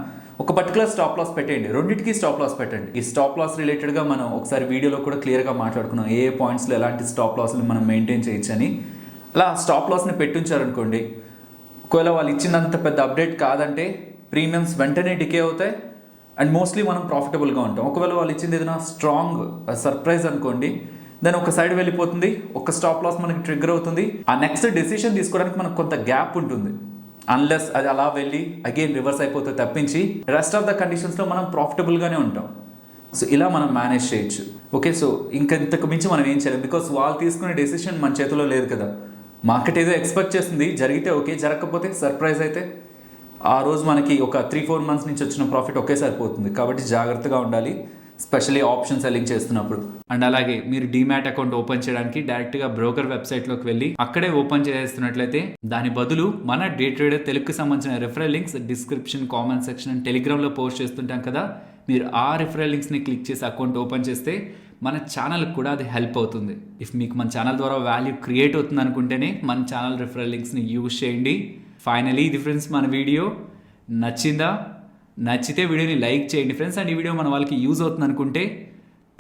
ఒక పర్టికులర్ స్టాప్ లాస్ పెట్టండి. రెండింటికి స్టాప్ లాస్ పెట్టండి. ఈ స్టాప్ లాస్ రిలేటెడ్గా మనం ఒకసారి వీడియోలో కూడా క్లియర్గా మాట్లాడుకున్నాం, ఏ పాయింట్స్లో ఎలాంటి స్టాప్ లాస్ని మనం మెయింటైన్ చేయొచ్చని. అలా స్టాప్ లాస్ని పెట్టించారనుకోండి, ఒకవేళ వాళ్ళు ఇచ్చినంత పెద్ద అప్డేట్ కాదంటే ప్రీమియమ్స్ వెంటనే డికే అవుతాయి అండ్ మోస్ట్లీ మనం ప్రాఫిటబుల్గా ఉంటాం. ఒకవేళ వాళ్ళు ఇచ్చింది ఏదైనా స్ట్రాంగ్ సర్ప్రైజ్ అనుకోండి, దాని ఒక సైడ్ వెళ్ళిపోతుంది, ఒక స్టాప్ లాస్ మనకి ట్రిగ్గర్ అవుతుంది. ఆ నెక్స్ట్ డెసిషన్ తీసుకోవడానికి మనకు కొంత గ్యాప్ ఉంటుంది. అన్లెస్ అది అలా వెళ్ళి అగైన్ రివర్స్ అయిపోతే తప్పించి రెస్ట్ ఆఫ్ ద కండిషన్స్లో మనం ప్రాఫిటబుల్గానే ఉంటాం. సో ఇలా మనం మేనేజ్ చేయొచ్చు. ఓకే, సో ఇంతకు మించి మనం ఏం చేయలేం, బికాస్ వాళ్ళు తీసుకునే డెసిషన్ మన చేతిలో లేదు కదా. మార్కెట్ ఏదో ఎక్స్పెక్ట్ చేస్తుంది, జరిగితే ఓకే, జరగకపోతే సర్ప్రైజ్ అయితే ఆ రోజు మనకి ఒక 3-4 మంత్స్ నుంచి వచ్చిన ప్రాఫిట్ ఒకేసారి పోతుంది. కాబట్టి జాగ్రత్తగా ఉండాలి, స్పెషల్లీ ఆప్షన్ సెల్లింగ్ చేస్తున్నప్పుడు. అండ్ అలాగే మీరు డీమ్యాట్ అకౌంట్ ఓపెన్ చేయడానికి డైరెక్ట్గా బ్రోకర్ వెబ్సైట్లోకి వెళ్ళి అక్కడే ఓపెన్ చేస్తున్నట్లయితే దాని బదులు మన డే ట్రేడర్ తెలుగుకి సంబంధించిన referral links description, comment section and టెలిగ్రామ్లో పోస్ట్ చేస్తుంటాం కదా, మీరు ఆ రిఫరల్ లింక్స్ని క్లిక్ చేసి అకౌంట్ ఓపెన్ చేస్తే మన ఛానల్కి కూడా అది హెల్ప్ అవుతుంది. ఇఫ్ మీకు మన ఛానల్ ద్వారా వాల్యూ క్రియేట్ అవుతుంది అనుకుంటేనే మన ఛానల్ రిఫరల్ లింక్స్ని యూజ్ చేయండి. ఫైనలీ ఇది ఫ్రెండ్స్ మన వీడియో నచ్చిందా? నచ్చితే వీడియోని లైక్ చేయండి ఫ్రెండ్స్. అండ్ ఈ వీడియో మన వాళ్ళకి యూజ్ అవుతుంది అనుకుంటే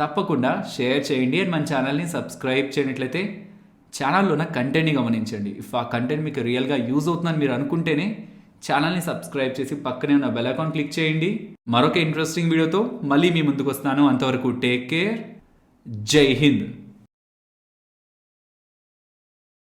తప్పకుండా షేర్ చేయండి. అండ్ మన ఛానల్ని సబ్స్క్రైబ్ చేయనట్లయితే ఛానల్లో ఉన్న కంటెంట్ని గమనించండి. ఇఫ్ ఆ కంటెంట్ మీకు రియల్గా యూజ్ అవుతుందని మీరు అనుకుంటేనే ఛానల్ని సబ్స్క్రైబ్ చేసి పక్కనే ఉన్న బెల్ ఐకాన్ క్లిక్ చేయండి. మరొక ఇంట్రెస్టింగ్ వీడియోతో మళ్ళీ మీ ముందుకు వస్తాను. అంతవరకు టేక్ కేర్. జై హింద్.